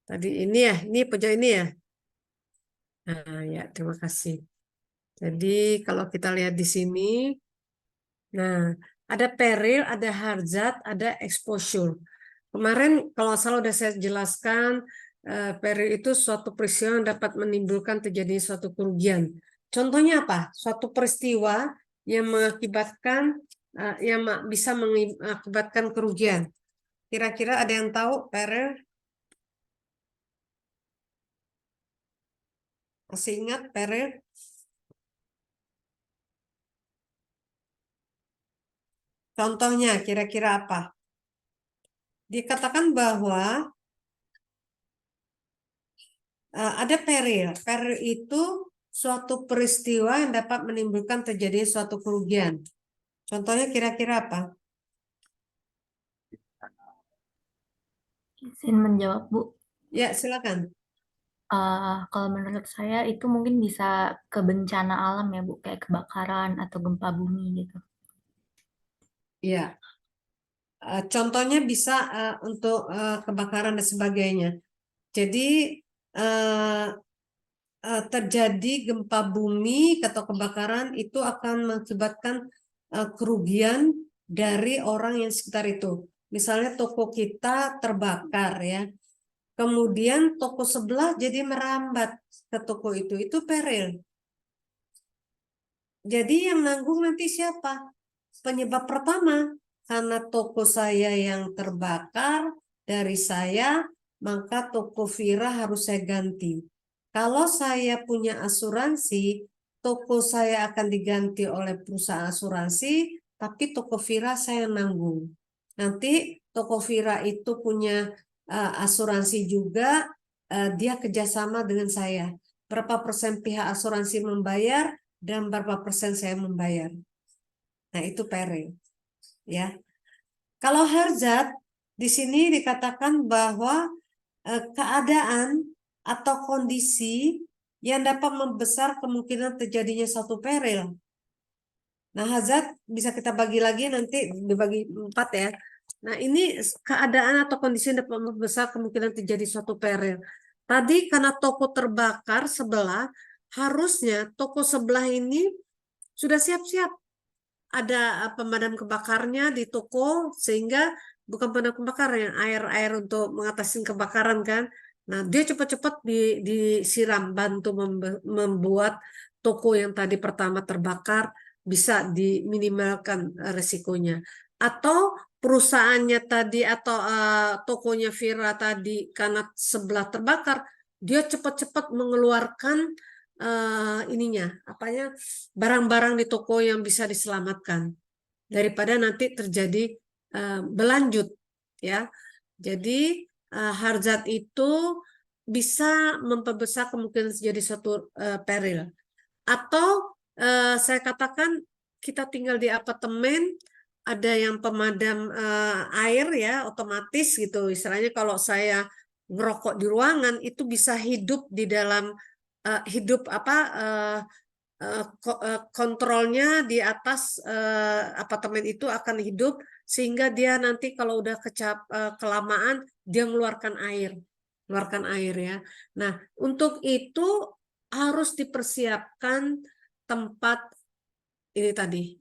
[SPEAKER 1] tadi ini ya ini pojok ini ya. Nah ya terima kasih. Jadi kalau kita lihat di sini, nah ada peril, ada hazard, ada exposure. Kemarin kalau salah udah saya jelaskan, peril itu suatu peristiwa yang dapat menimbulkan terjadi suatu kerugian. Contohnya apa? Suatu peristiwa yang mengakibatkan yang bisa mengakibatkan kerugian. Kira-kira ada yang tahu peril? Masih ingat peril? Contohnya kira-kira apa? Dikatakan bahwa ada peril. Peril itu suatu peristiwa yang dapat menimbulkan terjadi suatu kerugian. Contohnya kira-kira apa?
[SPEAKER 6] Izin menjawab, Bu.
[SPEAKER 1] Ya, silakan.
[SPEAKER 6] Kalau menurut saya itu mungkin bisa ke bencana alam ya, Bu, kayak kebakaran atau gempa bumi gitu.
[SPEAKER 1] Ya, contohnya bisa untuk kebakaran dan sebagainya. Jadi terjadi gempa bumi atau kebakaran itu akan mengakibatkan kerugian dari orang yang sekitar itu. Misalnya toko kita terbakar ya, kemudian toko sebelah jadi merambat ke toko itu peril. Jadi yang nanggung nanti siapa? Penyebab pertama, karena toko saya yang terbakar dari saya, maka toko Vira harus saya ganti. Kalau saya punya asuransi, toko saya akan diganti oleh perusahaan asuransi, tapi toko Vira saya nanggung. Nanti toko Vira itu punya asuransi juga, dia kerjasama dengan saya. Berapa persen pihak asuransi membayar dan berapa persen saya membayar. Nah, itu peril. Ya. Kalau hazard di sini dikatakan bahwa keadaan atau kondisi yang dapat membesar kemungkinan terjadinya suatu peril. Nah, hazard bisa kita bagi lagi nanti dibagi 4 ya. Nah, ini keadaan atau kondisi yang dapat membesar kemungkinan terjadi suatu peril. Tadi karena toko terbakar sebelah, harusnya toko sebelah ini sudah siap-siap. Ada pemadam kebakarnya di toko, sehingga bukan pemadam kebakaran, air untuk mengatasi kebakaran kan. Nah, dia cepat-cepat disiram, bantu membuat toko yang tadi pertama terbakar bisa diminimalkan resikonya. Atau perusahaannya tadi atau tokonya Vira tadi karena sebelah terbakar, dia cepat-cepat mengeluarkan ininya, apanya, barang-barang di toko yang bisa diselamatkan daripada nanti terjadi berlanjut, ya. Jadi hazard itu bisa memperbesar kemungkinan terjadi suatu peril. Atau saya katakan kita tinggal di apartemen, ada yang pemadam air ya, otomatis gitu. Istilahnya kalau saya ngerokok di ruangan itu bisa hidup di dalam kontrolnya di atas apartemen itu akan hidup, sehingga dia nanti kalau udah kelamaan dia mengeluarkan air ya. Nah, untuk itu harus dipersiapkan tempat ini tadi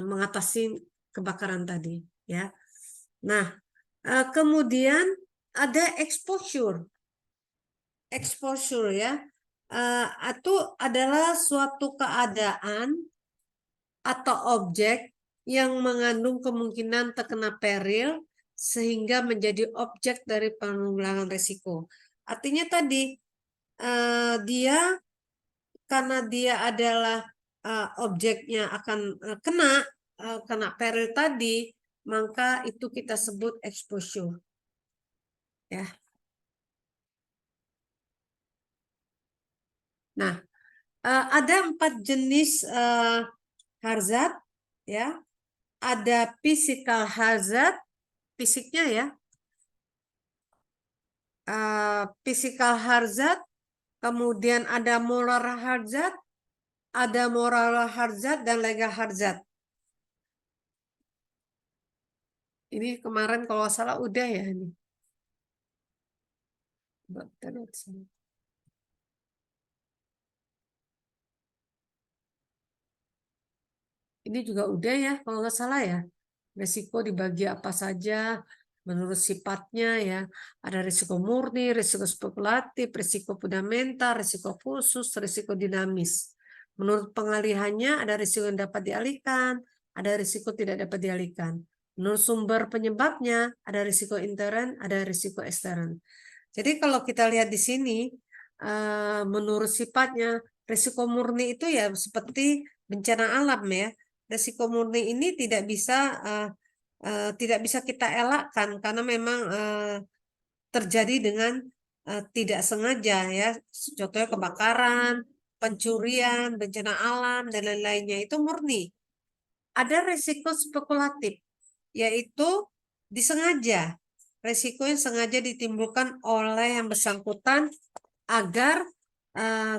[SPEAKER 1] mengatasi kebakaran tadi ya. Nah, kemudian ada exposure ya. Itu adalah suatu keadaan atau objek yang mengandung kemungkinan terkena peril sehingga menjadi objek dari penanggulangan risiko. Artinya tadi dia karena dia adalah objeknya akan kena peril tadi, maka itu kita sebut exposure. Ya. Nah, ada 4 jenis hazard, ya. Ada physical hazard, fisiknya ya. Physical hazard, kemudian ada moral hazard, dan legal hazard. Ini kemarin kalau salah udah ya ini. Ini juga udah ya, kalau nggak salah ya. Risiko dibagi apa saja menurut sifatnya ya. Ada risiko murni, risiko spekulatif, risiko fundamental, risiko khusus, risiko dinamis. Menurut pengalihannya ada risiko yang dapat dialihkan, ada risiko tidak dapat dialihkan. Menurut sumber penyebabnya ada risiko intern, ada risiko ekstern. Jadi kalau kita lihat di sini, menurut sifatnya, risiko murni itu ya seperti bencana alam ya. Risiko murni ini tidak bisa kita elakkan karena memang terjadi dengan tidak sengaja ya. Contohnya kebakaran, pencurian, bencana alam dan lain-lainnya itu murni. Ada risiko spekulatif, yaitu disengaja. Risiko yang sengaja ditimbulkan oleh yang bersangkutan agar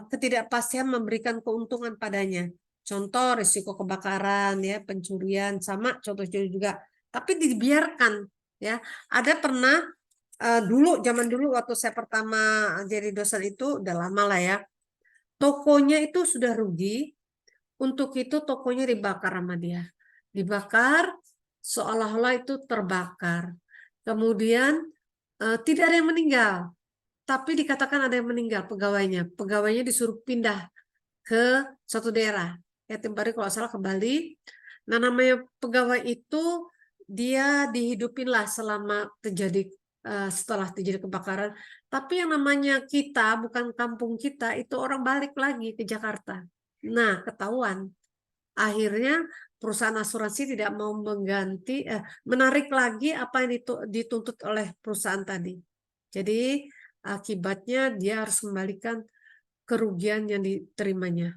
[SPEAKER 1] ketidakpastian memberikan keuntungan padanya. Contoh risiko kebakaran ya, pencurian sama contoh juga. Tapi dibiarkan ya. Ada pernah zaman dulu waktu saya pertama jadi dosen itu udah lama lah ya. Tokonya itu sudah rugi, untuk itu tokonya dibakar sama dia. Dibakar seolah-olah itu terbakar. Kemudian tidak ada yang meninggal. Tapi dikatakan ada yang meninggal pegawainya. Pegawainya disuruh pindah ke suatu daerah. Ya, tempatnya kalau salah ke Bali. Nah, namanya pegawai itu dia dihidupinlah setelah terjadi kebakaran. Tapi yang namanya kita, bukan kampung kita, itu orang balik lagi ke Jakarta. Nah, ketahuan. Akhirnya perusahaan asuransi tidak mau menarik lagi apa yang dituntut oleh perusahaan tadi. Jadi akibatnya dia harus kembalikan kerugian yang diterimanya.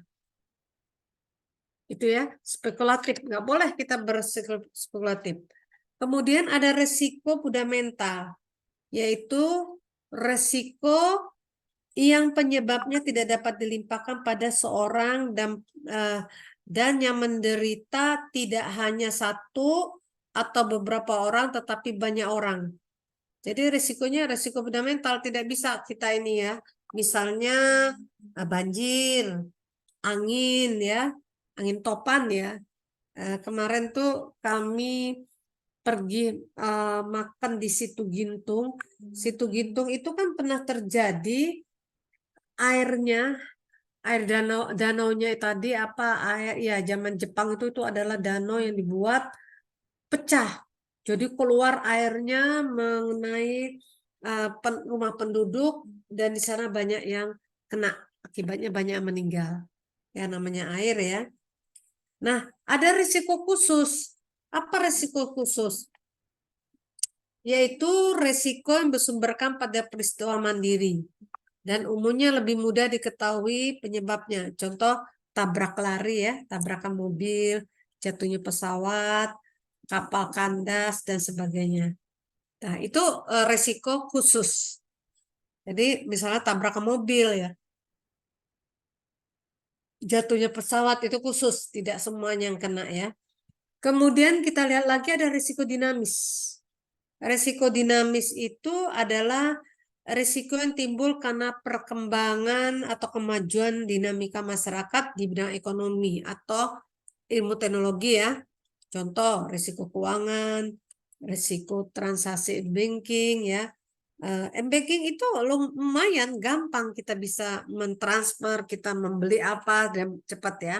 [SPEAKER 1] Itu ya, spekulatif. Nggak boleh kita berspekulatif. Kemudian ada resiko fundamental, yaitu resiko yang penyebabnya tidak dapat dilimpahkan pada seorang dan yang menderita tidak hanya satu atau beberapa orang, tetapi banyak orang. Jadi risikonya risiko fundamental, tidak bisa kita ini ya. Misalnya banjir, angin ya, angin topan ya. Kemarin tuh kami pergi makan di Situ Gintung. Situ Gintung itu kan pernah terjadi airnya, air danaunya tadi apa air ya zaman Jepang itu adalah danau yang dibuat pecah. Jadi keluar airnya mengenai rumah penduduk dan di sana banyak yang kena, akibatnya banyak yang meninggal. Ya namanya air ya. Nah, ada risiko khusus. Apa risiko khusus? Yaitu risiko yang bersumberkan pada peristiwa mandiri dan umumnya lebih mudah diketahui penyebabnya. Contoh tabrak lari ya, tabrakan mobil, jatuhnya pesawat, kapal kandas dan sebagainya. Nah, itu risiko khusus. Jadi misalnya tabrakan mobil ya, jatuhnya pesawat itu khusus, tidak semuanya yang kena ya. Kemudian kita lihat lagi ada risiko dinamis. Risiko dinamis itu adalah risiko yang timbul karena perkembangan atau kemajuan dinamika masyarakat di bidang ekonomi atau ilmu teknologi ya. Contoh risiko keuangan, risiko transaksi banking ya. M-banking itu lumayan gampang, kita bisa mentransfer, kita membeli apa dan cepat ya.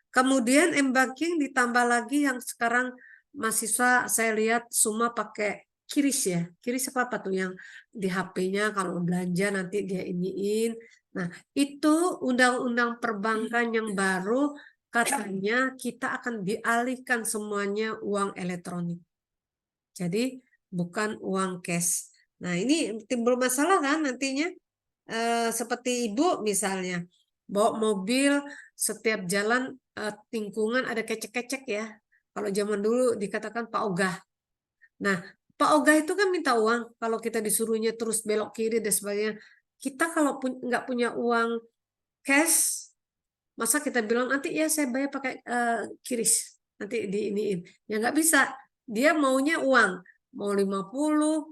[SPEAKER 1] Kemudian M-banking ditambah lagi yang sekarang mahasiswa saya lihat semua pakai QRIS ya. QRIS apa tuh yang di HP-nya kalau belanja nanti dia iniin. Nah, itu undang-undang perbankan yang baru katanya kita akan dialihkan semuanya uang elektronik. Jadi bukan uang cash. Nah, ini timbul masalah kan nantinya. Seperti ibu misalnya bawa mobil setiap jalan lingkungan ada kecek-kecek ya. Kalau zaman dulu dikatakan Pak Ogah. Nah, Pak Ogah itu kan minta uang kalau kita disuruhnya terus belok kiri dan sebagainya. Kita kalau nggak punya uang cash, masa kita bilang nanti ya saya bayar pakai QRIS, nanti diiniin. Ya nggak bisa. Dia maunya uang, mau 50,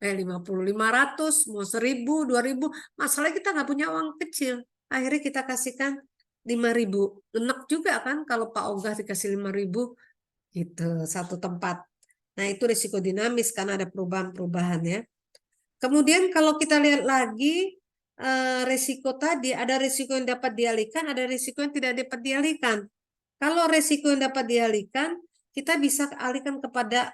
[SPEAKER 1] 500, mau 1000, 2000. Masalahnya kita nggak punya uang kecil. Akhirnya kita kasihkan 5.000. Enak juga kan kalau Pak Ogah dikasih 5.000 gitu satu tempat. Nah, itu risiko dinamis karena ada perubahan-perubahan ya. Kemudian kalau kita lihat lagi risiko tadi, ada risiko yang dapat dialihkan, ada risiko yang tidak dapat dialihkan. Kalau risiko yang dapat dialihkan, kita bisa alihkan kepada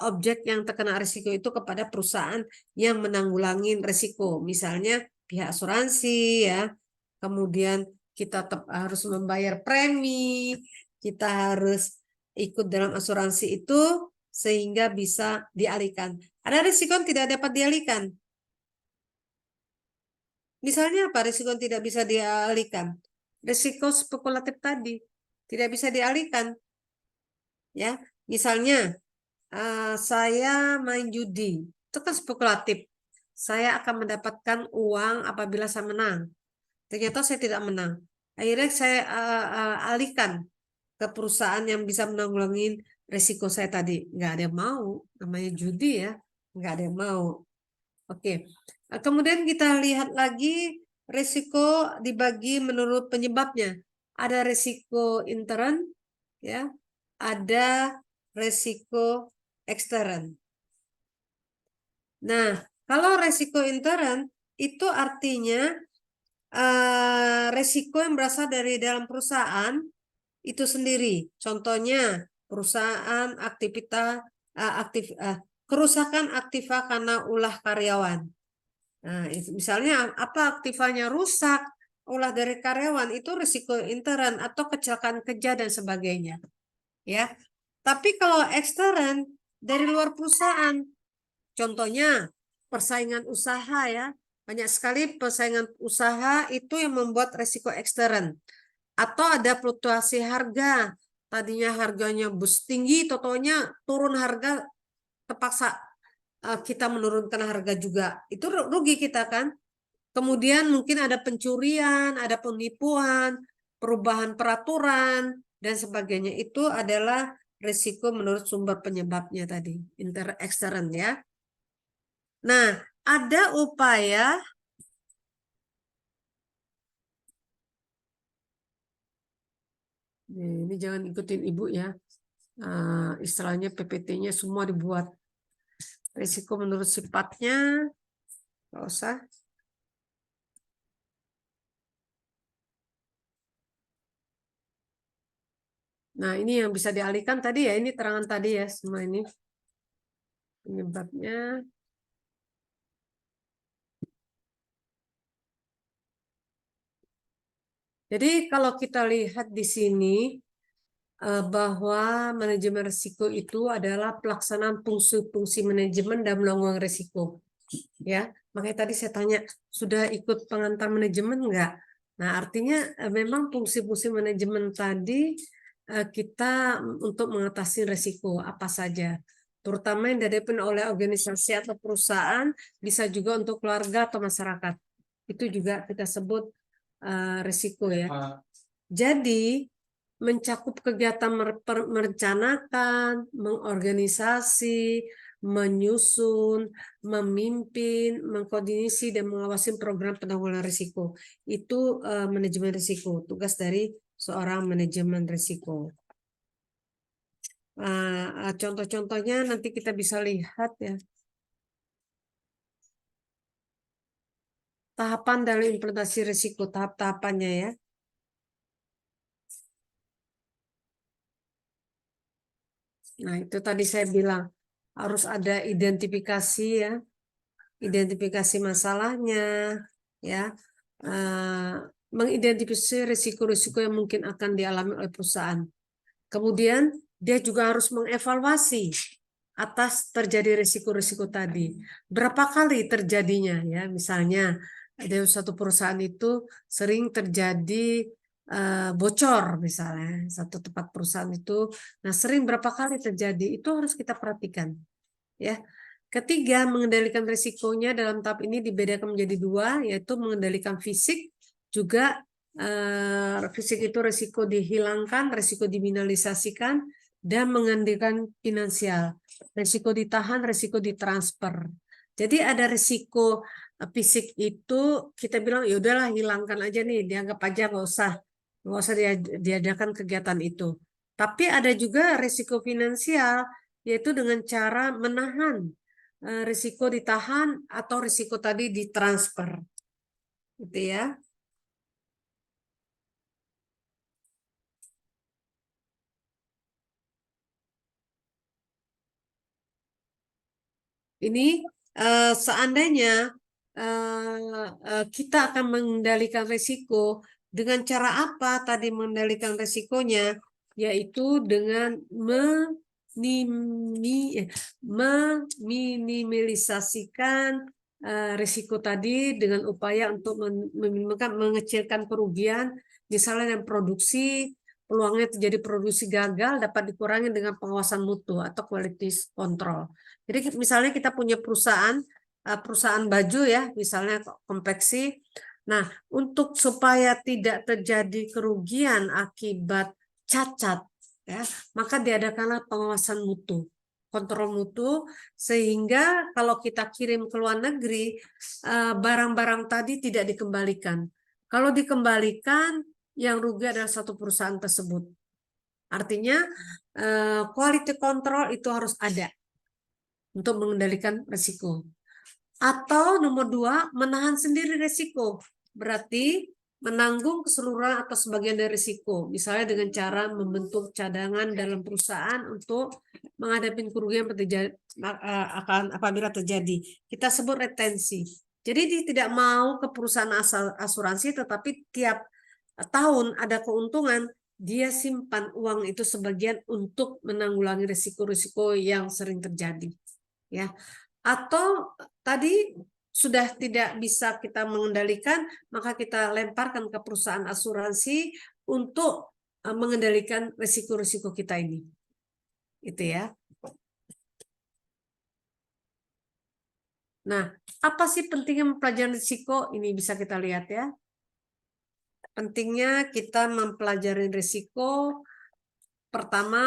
[SPEAKER 1] objek yang terkena risiko itu kepada perusahaan yang menanggulangi risiko. Misalnya pihak asuransi ya. Kemudian kita harus membayar premi, kita harus ikut dalam asuransi itu sehingga bisa dialihkan. Ada risiko yang tidak dapat dialihkan. Misalnya apa risiko yang tidak bisa dialihkan? Risiko spekulatif tadi tidak bisa dialihkan. Ya, misalnya saya main judi, itu kan spekulatif. Saya akan mendapatkan uang apabila saya menang. Ternyata saya tidak menang. Akhirnya saya alihkan ke perusahaan yang bisa menanggulangi resiko saya tadi. Nggak ada yang mau, namanya judi ya. Nggak ada yang mau. Oke. Kemudian kita lihat lagi resiko dibagi menurut penyebabnya. Ada resiko intern, ya. Ada resiko ekstern. Nah, kalau resiko intern itu artinya resiko yang berasal dari dalam perusahaan itu sendiri. Contohnya perusahaan kerusakan aktiva karena ulah karyawan. Nah, misalnya apa aktivanya rusak, ulah dari karyawan itu risiko intern atau kecelakaan kerja dan sebagainya. Ya. Tapi kalau ekstern dari luar perusahaan, contohnya persaingan usaha ya. Banyak sekali persaingan usaha itu yang membuat risiko ekstern. Atau ada fluktuasi harga. Tadinya harganya bus tinggi, totalnya turun harga, terpaksa kita menurunkan harga juga. Itu rugi kita kan. Kemudian mungkin ada pencurian, ada penipuan, perubahan peraturan, dan sebagainya. Itu adalah risiko menurut sumber penyebabnya tadi, ekstern ya. Nah, ada upaya ini jangan ikutin ibu ya. Istilahnya PPT-nya semua dibuat. Risiko menurut sifatnya, nggak usah. Nah, ini yang bisa dialihkan tadi ya, ini terangan tadi ya, semua ini. Penyebabnya. Jadi kalau kita lihat di sini, bahwa manajemen risiko itu adalah pelaksanaan fungsi-fungsi manajemen dan menanggulangi risiko. Ya, makanya tadi saya tanya, sudah ikut pengantar manajemen enggak? Nah, artinya memang fungsi-fungsi manajemen tadi kita untuk mengatasi risiko apa saja, terutama yang dihadapi oleh organisasi atau perusahaan, bisa juga untuk keluarga atau masyarakat. Itu juga kita sebut risiko ya. Jadi mencakup kegiatan merencanakan, mengorganisasi, menyusun, memimpin, mengkoordinasi, dan mengawasi program penanggulangan risiko. Itu manajemen risiko, tugas dari seorang manajemen risiko. Contoh-contohnya nanti kita bisa lihat ya. Tahapan dalam implementasi risiko, tahap-tahapannya ya. Nah, itu tadi saya bilang harus ada identifikasi ya, identifikasi masalahnya, ya, mengidentifikasi risiko-risiko yang mungkin akan dialami oleh perusahaan. Kemudian dia juga harus mengevaluasi atas terjadi risiko-risiko tadi. Berapa kali terjadinya ya, misalnya ada satu perusahaan itu sering terjadi bocor misalnya satu tempat perusahaan itu, nah sering berapa kali terjadi itu harus kita perhatikan ya. Ketiga, mengendalikan risikonya dalam tahap ini dibedakan menjadi dua, yaitu mengendalikan fisik, juga fisik itu risiko dihilangkan, risiko diminimalisasikan, dan mengendalikan finansial, risiko ditahan, risiko ditransfer. Jadi ada risiko fisik itu kita bilang ya udahlah hilangkan aja nih, dianggap aja nggak usah diadakan kegiatan itu. Tapi ada juga risiko finansial, yaitu dengan cara menahan risiko ditahan atau risiko tadi ditransfer, gitu ya. Ini seandainya kita akan mengendalikan risiko dengan cara apa tadi mengendalikan risikonya, yaitu dengan meminimalisasikan risiko tadi dengan upaya untuk mengecilkan kerugian, misalnya yang produksi, peluangnya terjadi produksi gagal dapat dikurangi dengan pengawasan mutu atau quality control. Jadi misalnya kita punya perusahaan baju ya, misalnya konveksi. Nah, untuk supaya tidak terjadi kerugian akibat cacat, ya, maka diadakanlah pengawasan mutu, kontrol mutu, sehingga kalau kita kirim ke luar negeri, barang-barang tadi tidak dikembalikan. Kalau dikembalikan, yang rugi adalah satu perusahaan tersebut. Artinya, quality control itu harus ada untuk mengendalikan risiko. Atau nomor dua, menahan sendiri risiko. Berarti menanggung keseluruhan atau sebagian dari risiko. Misalnya dengan cara membentuk cadangan dalam perusahaan untuk menghadapi kerugian akan apabila terjadi. Kita sebut retensi. Jadi dia tidak mau ke perusahaan asuransi, tetapi tiap tahun ada keuntungan, dia simpan uang itu sebagian untuk menanggulangi risiko-risiko yang sering terjadi. Ya, atau tadi sudah tidak bisa kita mengendalikan, maka kita lemparkan ke perusahaan asuransi untuk mengendalikan risiko-risiko kita ini. Itu ya. Nah, apa sih pentingnya mempelajari risiko? Ini bisa kita lihat ya. Pentingnya kita mempelajari risiko. Pertama,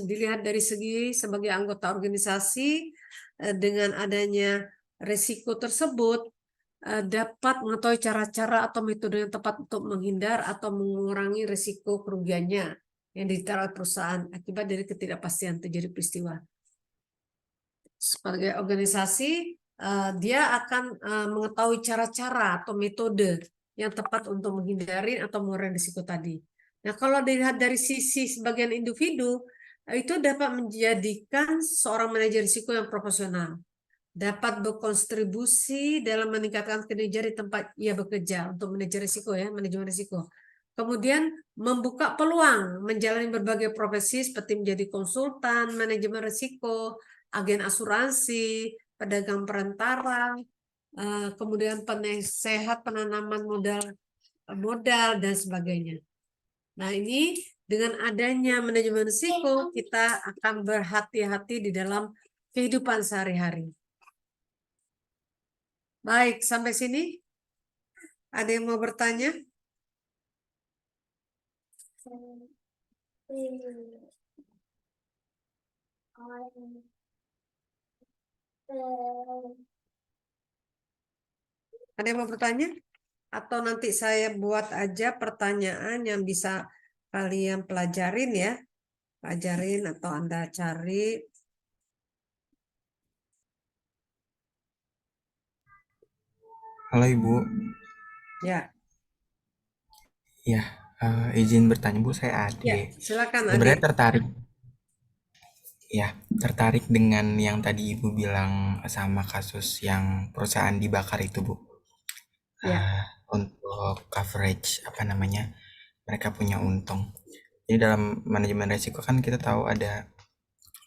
[SPEAKER 1] dilihat dari segi sebagai anggota organisasi, dengan adanya risiko tersebut dapat mengetahui cara-cara atau metode yang tepat untuk menghindar atau mengurangi risiko kerugiannya yang diterima perusahaan akibat dari ketidakpastian terjadi peristiwa. Sebagai organisasi, dia akan mengetahui cara-cara atau metode yang tepat untuk menghindari atau mengurangi risiko tadi. Nah, kalau dilihat dari sisi sebagian individu, itu dapat menjadikan seorang manajer risiko yang profesional, dapat berkontribusi dalam meningkatkan kinerja di tempat ia bekerja untuk manajer risiko ya, manajemen risiko. Kemudian membuka peluang menjalani berbagai profesi seperti menjadi konsultan, manajemen risiko, agen asuransi, pedagang perantara, kemudian penasehat penanaman modal dan sebagainya. Nah, ini dengan adanya manajemen risiko, kita akan berhati-hati di dalam kehidupan sehari-hari. Baik, sampai sini. Ada yang mau bertanya? Ada yang mau bertanya? Atau nanti saya buat aja pertanyaan yang bisa kalian pelajarin ya. Pelajarin atau Anda cari.
[SPEAKER 5] Halo Ibu.
[SPEAKER 1] Ya,
[SPEAKER 5] Ya, izin bertanya Bu, saya
[SPEAKER 1] ya,
[SPEAKER 5] Ade.
[SPEAKER 1] silakan
[SPEAKER 5] Sebenarnya
[SPEAKER 1] Ade.
[SPEAKER 5] tertarik dengan yang tadi Ibu bilang sama kasus yang perusahaan dibakar itu Bu.
[SPEAKER 1] Ya.
[SPEAKER 5] Untuk coverage mereka punya untung. Jadi dalam manajemen risiko kan kita tahu ada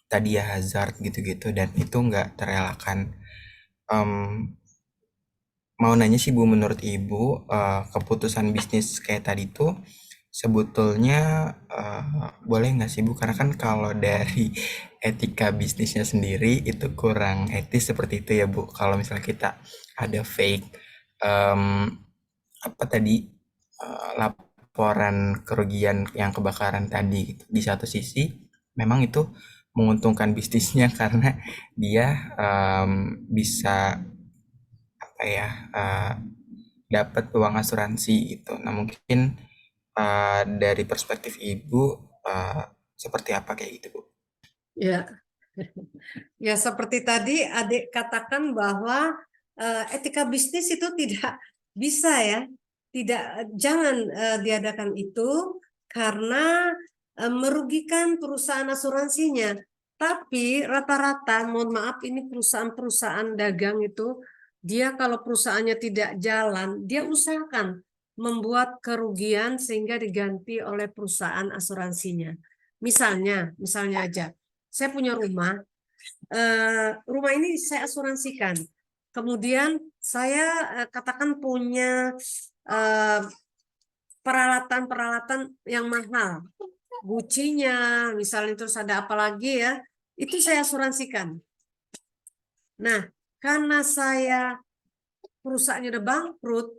[SPEAKER 5] tadi ya hazard gitu-gitu, dan itu nggak terelakkan. Mau nanya sih Bu, menurut Ibu keputusan bisnis kayak tadi tuh sebetulnya boleh nggak sih Bu? Karena kan kalau dari etika bisnisnya sendiri itu kurang etis seperti itu ya Bu. Kalau misalnya kita ada fake laporan kerugian yang kebakaran tadi gitu. Di satu sisi memang itu menguntungkan bisnisnya karena dia bisa dapat uang asuransi gitu. Nah, mungkin dari perspektif Ibu seperti apa kayak gitu, Bu?
[SPEAKER 1] Ya. Ya, seperti tadi Adik katakan bahwa etika bisnis itu tidak bisa ya. Jangan diadakan itu karena merugikan perusahaan asuransinya. Tapi rata-rata, mohon maaf, ini perusahaan-perusahaan dagang itu, dia kalau perusahaannya tidak jalan, dia usahakan membuat kerugian sehingga diganti oleh perusahaan asuransinya. Misalnya aja, saya punya rumah ini saya asuransikan. Kemudian saya katakan punya peralatan-peralatan yang mahal, gucinya, misalnya terus ada apa lagi ya, itu saya asuransikan. Nah, karena perusahaannya udah bangkrut,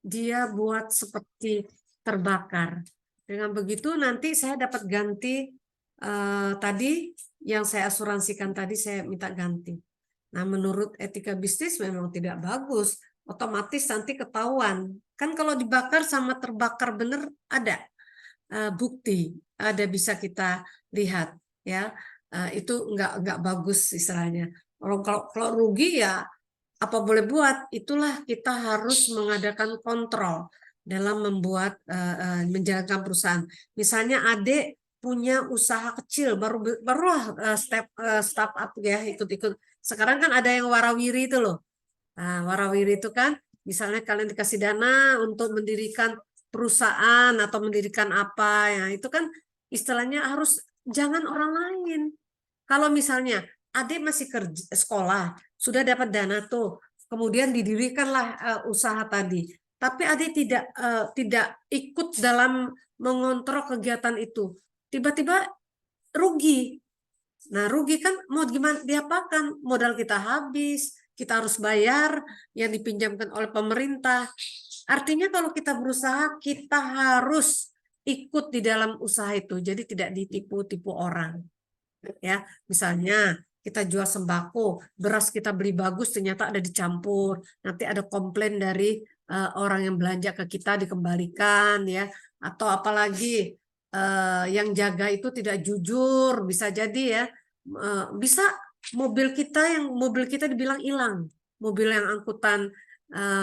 [SPEAKER 1] dia buat seperti terbakar. Dengan begitu nanti saya dapat ganti tadi yang saya asuransikan tadi, saya minta ganti. Nah, menurut etika bisnis memang tidak bagus. Otomatis nanti ketahuan. Kan kalau dibakar sama terbakar benar ada bukti, ada bisa kita lihat ya. Itu nggak bagus istilahnya. Kalau rugi ya apa boleh buat, itulah kita harus mengadakan kontrol dalam membuat menjalankan perusahaan. Misalnya adik punya usaha kecil, barulah startup ya, ikut-ikut. Sekarang kan ada yang warawiri itu loh. Nah, warawiri itu kan misalnya kalian dikasih dana untuk mendirikan perusahaan atau mendirikan apa ya, itu kan istilahnya harus jangan orang lain. Kalau misalnya adik masih sekolah, sudah dapat dana tuh, kemudian didirikanlah usaha tadi. Tapi adik tidak ikut dalam mengontrol kegiatan itu. Tiba-tiba rugi. Nah, rugi kan mau gimana diapakan? Modal kita habis, kita harus bayar yang dipinjamkan oleh pemerintah. Artinya kalau kita berusaha, kita harus ikut di dalam usaha itu. Jadi tidak ditipu-tipu orang. Ya, misalnya kita jual sembako, beras kita beli bagus ternyata ada dicampur, nanti ada komplain dari orang yang belanja ke kita dikembalikan ya, atau apalagi yang jaga itu tidak jujur, bisa jadi ya, bisa mobil kita dibilang hilang, mobil yang angkutan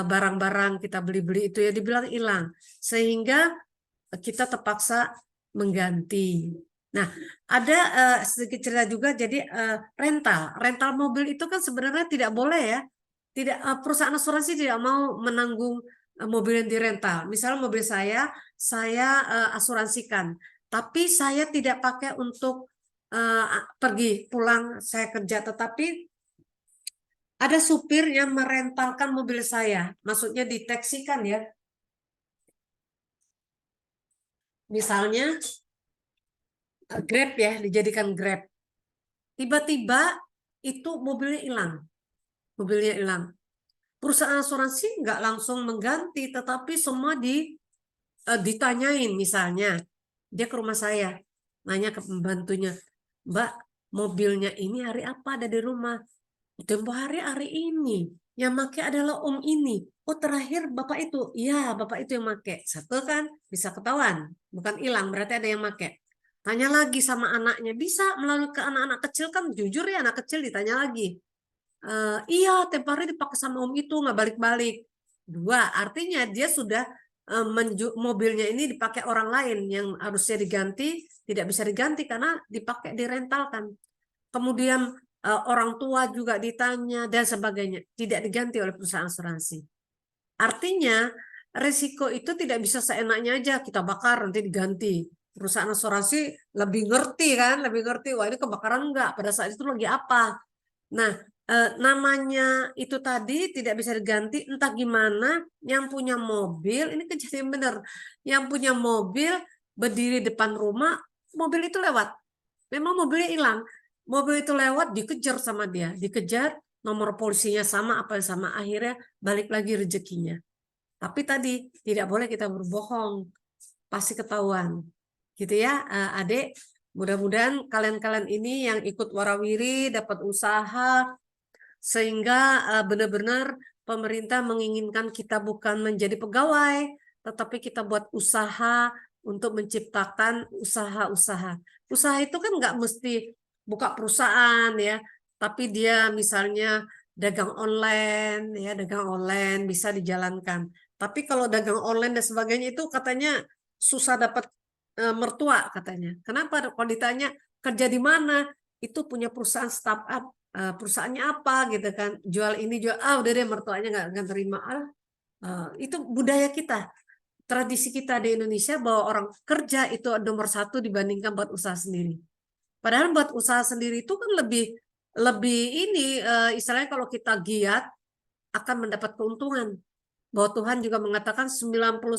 [SPEAKER 1] barang-barang kita beli-beli itu ya dibilang hilang, sehingga kita terpaksa mengganti. Nah, ada sedikit cerita juga. Jadi rental mobil itu kan sebenarnya tidak boleh ya. Tidak, perusahaan asuransi tidak mau menanggung mobil yang dirental. Misalnya mobil saya asuransikan, tapi saya tidak pakai untuk pergi pulang saya kerja, tetapi ada supir yang merentalkan mobil saya, maksudnya ditaksikan ya. Misalnya Grab ya, dijadikan Grab. Tiba-tiba itu mobilnya hilang. Perusahaan asuransi nggak langsung mengganti, tetapi semua ditanyain. Misalnya dia ke rumah saya, nanya ke pembantunya, Mbak, mobilnya ini hari apa ada di rumah? Tempo hari ini. Yang make adalah om ini. Oh, terakhir bapak itu. Iya, bapak itu yang make. Satu kan bisa ketahuan, bukan hilang, berarti ada yang make. Tanya lagi sama anaknya, bisa melalui ke anak-anak kecil kan, jujur ya, anak kecil ditanya lagi. Iya, tempo hari dipakai sama om itu, nggak balik-balik. Dua, artinya dia sudah mobilnya ini dipakai orang lain yang harusnya diganti, tidak bisa diganti karena dipakai direntalkan. Kemudian orang tua juga ditanya dan sebagainya, tidak diganti oleh perusahaan asuransi. Artinya risiko itu tidak bisa seenaknya aja kita bakar nanti diganti. Perusahaan asuransi lebih ngerti kan, wah ini kebakaran enggak, pada saat itu lagi apa. Nah, namanya itu tadi tidak bisa diganti, entah gimana. Yang punya mobil, ini kejadian benar, yang punya mobil berdiri depan rumah, mobil itu lewat, memang mobilnya hilang, mobil itu lewat dikejar sama dia, dikejar, nomor polisinya sama, apa yang sama, akhirnya balik lagi rezekinya. Tapi tadi tidak boleh kita berbohong, pasti ketahuan. Gitu ya, adik. Mudah-mudahan kalian-kalian ini yang ikut warawiri dapat usaha, sehingga benar-benar pemerintah menginginkan kita bukan menjadi pegawai, tetapi kita buat usaha untuk menciptakan usaha-usaha. Usaha itu kan nggak mesti buka perusahaan ya, tapi dia misalnya dagang online ya, dagang online bisa dijalankan. Tapi kalau dagang online dan sebagainya itu katanya susah dapat mertua katanya. Kenapa? Kalau ditanya kerja di mana, itu punya perusahaan startup, perusahaannya apa gitu kan, jual ini jual, udah deh mertuanya nggak terima. Itu budaya kita, tradisi kita di Indonesia bahwa orang kerja itu nomor satu dibandingkan buat usaha sendiri. Padahal buat usaha sendiri itu kan lebih ini istilahnya kalau kita giat akan mendapat keuntungan. Bahwa Tuhan juga mengatakan 99%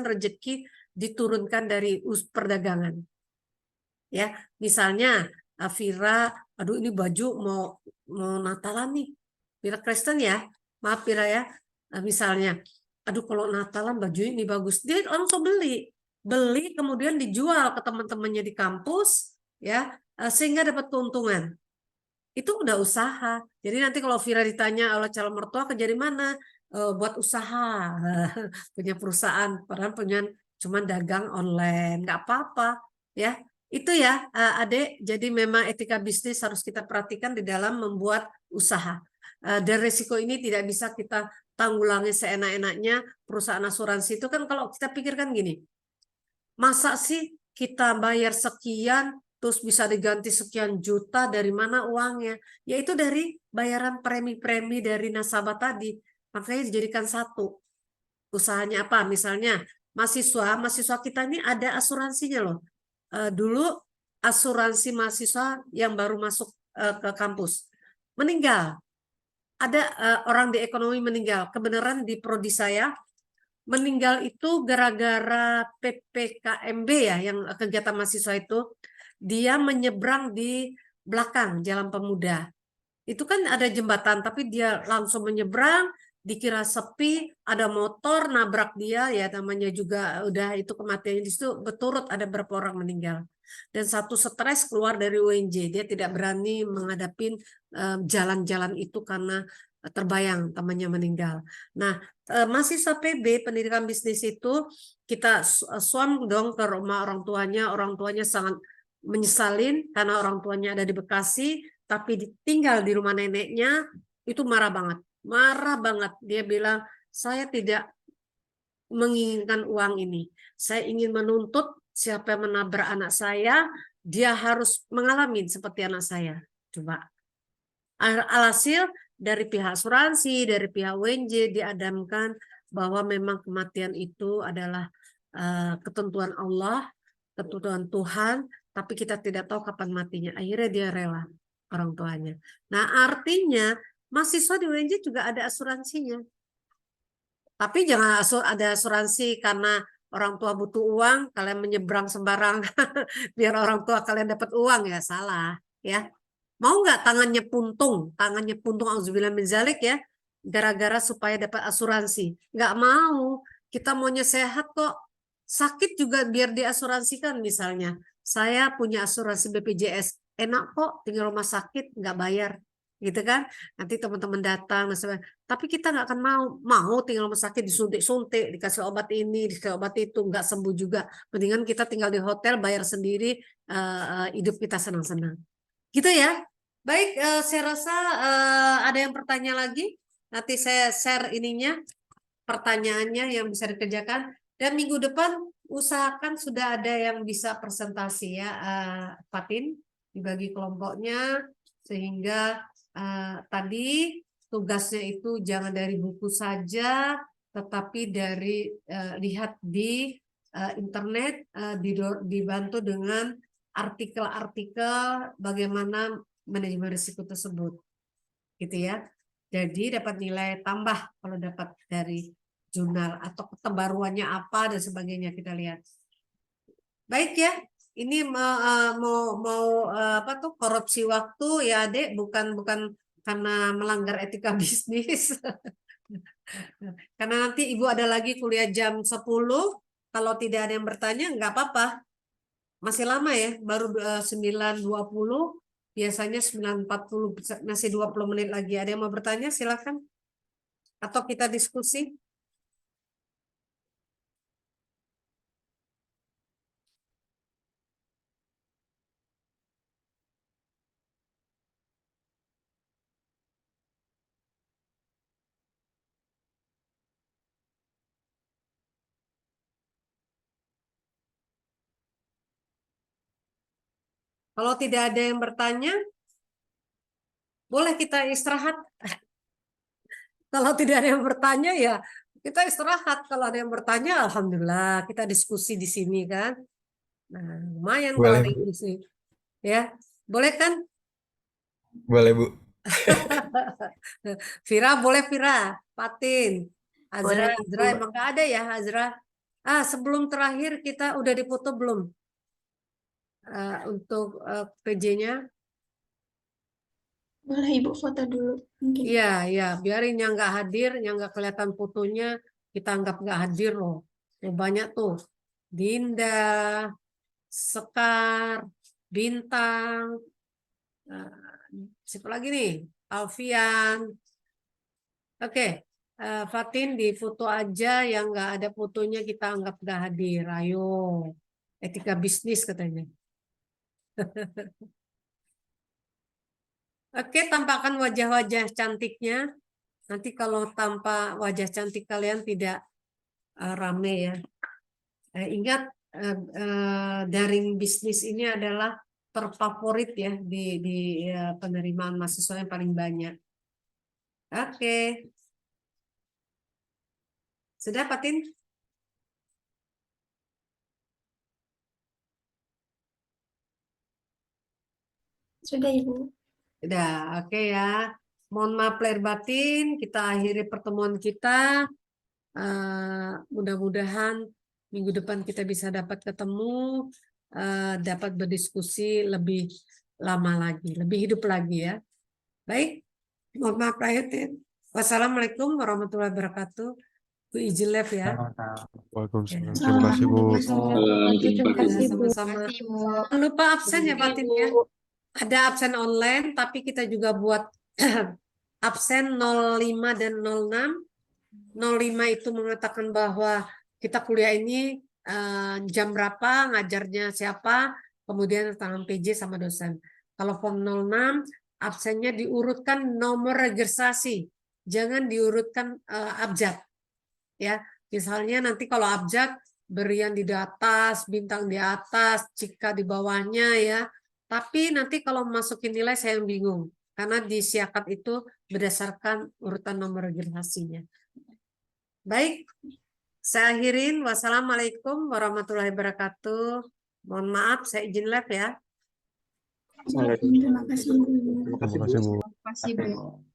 [SPEAKER 1] rezeki diturunkan dari perdagangan. Ya, misalnya Vira, aduh ini baju mau Natalan nih. Vira Kristen ya, maaf Vira ya. Misalnya, aduh kalau Natalan baju ini bagus, dia langsung beli kemudian dijual ke teman-temannya di kampus, ya, sehingga dapat keuntungan. Itu udah usaha. Jadi nanti kalau Vira ditanya oleh calon mertua kerja di mana, buat usaha, punya perusahaan, padahal punya cuma dagang online, nggak apa-apa, ya. Itu ya, adik. Jadi memang etika bisnis harus kita perhatikan di dalam membuat usaha. Dan resiko ini tidak bisa kita tanggulangi seenak-enaknya. Perusahaan asuransi itu kan kalau kita pikirkan gini, masa sih kita bayar sekian terus bisa diganti sekian juta, dari mana uangnya? Yaitu dari bayaran premi-premi dari nasabah tadi. Makanya dijadikan satu. Usahanya apa? Misalnya mahasiswa kita ini ada asuransinya loh. Dulu asuransi mahasiswa yang baru masuk ke kampus meninggal. Ada orang di ekonomi meninggal. Kebenaran di prodi saya meninggal itu gara-gara PPKMB ya, yang kegiatan mahasiswa itu. Dia menyeberang di belakang Jalan Pemuda. Itu kan ada jembatan, tapi dia langsung menyeberang, dikira sepi, ada motor nabrak dia, ya namanya juga udah itu kematiannya di situ berturut ada berapa orang meninggal. Dan satu stres keluar dari UNJ, dia tidak berani menghadapi jalan-jalan itu karena terbayang temannya meninggal. Nah, mahasiswa PB pendidikan bisnis itu kita suam dong ke rumah orang tuanya sangat menyesalin karena orang tuanya ada di Bekasi, tapi tinggal di rumah neneknya, itu marah banget. Dia bilang, saya tidak menginginkan uang ini. Saya ingin menuntut siapa yang menabrak anak saya, dia harus mengalami seperti anak saya. Coba. Alhasil dari pihak asuransi, dari pihak UNJ diadamkan bahwa memang kematian itu adalah ketentuan Allah, ketentuan Tuhan, tapi kita tidak tahu kapan matinya. Akhirnya dia rela, orang tuanya. Nah, artinya mahasiswa di UNJ juga ada asuransinya. Tapi jangan ada asuransi karena orang tua butuh uang, kalian menyeberang sembarang biar orang tua kalian dapat uang, ya salah. Ya, mau nggak tangannya puntung auzubillah min zalik ya, gara-gara supaya dapat asuransi? Nggak mau. Kita maunya sehat kok. Sakit juga biar diasuransikan misalnya. Saya punya asuransi BPJS, enak kok, tinggal rumah sakit nggak bayar, gitu kan? Nanti teman-teman datang, tapi kita nggak akan mau tinggal rumah sakit disuntik-suntik, dikasih obat ini, dikasih obat itu, nggak sembuh juga. Mendingan kita tinggal di hotel, bayar sendiri, hidup kita senang-senang. Gitu ya. Baik, saya rasa ada yang bertanya lagi. Nanti saya share ininya, pertanyaannya yang bisa dikerjakan. Dan minggu depan usahakan sudah ada yang bisa presentasi ya, Fatin, dibagi kelompoknya, sehingga tadi tugasnya itu jangan dari buku saja, tetapi dari lihat di internet, dibantu dengan artikel-artikel bagaimana manajemen risiko tersebut, gitu ya. Jadi dapat nilai tambah kalau dapat dari jurnal atau keterbaruannya apa dan sebagainya, kita lihat. Baik ya, ini mau apa tuh, korupsi waktu ya Adek, bukan karena melanggar etika bisnis. Karena nanti Ibu ada lagi kuliah jam 10, kalau tidak ada yang bertanya nggak apa-apa. Masih lama ya, baru 9.20, biasanya 9.40, masih 20 menit lagi. Ada yang mau bertanya, silakan. Atau kita diskusi. Kalau tidak ada yang bertanya, boleh kita istirahat. Kalau tidak ada yang bertanya ya kita istirahat. Kalau ada yang bertanya, alhamdulillah kita diskusi di sini kan. Nah, lumayan kalau
[SPEAKER 5] Boleh,
[SPEAKER 1] ada yang
[SPEAKER 5] Bu.
[SPEAKER 1] diskusi. Ya, boleh kan?
[SPEAKER 5] Boleh, Bu.
[SPEAKER 1] Vira boleh, Vira. Patin. Azra,
[SPEAKER 6] Boleh,
[SPEAKER 1] Azra
[SPEAKER 6] Bu.
[SPEAKER 1] emang nggak ada ya, Azra. Sebelum terakhir kita udah dipoto belum? Untuk PJ-nya?
[SPEAKER 2] Boleh Ibu foto dulu mungkin.
[SPEAKER 1] Iya, biarin yang nggak hadir, yang nggak kelihatan fotonya, kita anggap nggak hadir loh. Banyak tuh. Dinda, Sekar, Bintang, siapa lagi nih? Alfian. Oke, Fatin di foto aja, yang nggak ada fotonya kita anggap nggak hadir. Ayo, etika bisnis katanya. Oke, tampakkan wajah-wajah cantiknya. Nanti kalau tanpa wajah cantik kalian tidak rame ya. Ingat, daring bisnis ini adalah terfavorit ya di penerimaan mahasiswa yang paling banyak. Oke. Sudah, Patin?
[SPEAKER 2] Sudah Ibu.
[SPEAKER 1] Sudah, oke ya. Mohon maaf lahir batin, kita akhiri pertemuan kita. Mudah-mudahan minggu depan kita bisa dapat ketemu, dapat berdiskusi lebih lama lagi, lebih hidup lagi ya. Baik, mohon maaf lahir batin. Wassalamualaikum warahmatullahi wabarakatuh. Bu izin live ya.
[SPEAKER 3] Sama-sama.
[SPEAKER 7] Waalaikumsalam.
[SPEAKER 1] Ya.
[SPEAKER 7] Terima kasih, Bu.
[SPEAKER 2] Terima kasih, Bu.
[SPEAKER 1] Sama-sama. Jangan lupa absen ya Fatin ya. Ada absen online, tapi kita juga buat absen 05 dan 06. 05 itu mengatakan bahwa kita kuliah ini jam berapa, ngajarnya siapa, kemudian tangan PJ sama dosen. Kalau form 06, absennya diurutkan nomor registrasi, jangan diurutkan abjad. Ya, misalnya nanti kalau abjad berian di atas, bintang di atas, cika di bawahnya ya. Tapi nanti kalau masukin nilai saya yang bingung karena di siakat itu berdasarkan urutan nomor registrasinya. Baik, saya akhirin. Wassalamualaikum warahmatullahi wabarakatuh. Mohon maaf, saya izin live ya.
[SPEAKER 2] Terima kasih, Bu.
[SPEAKER 7] Terima kasih, Bu.
[SPEAKER 4] Terima kasih, Bu.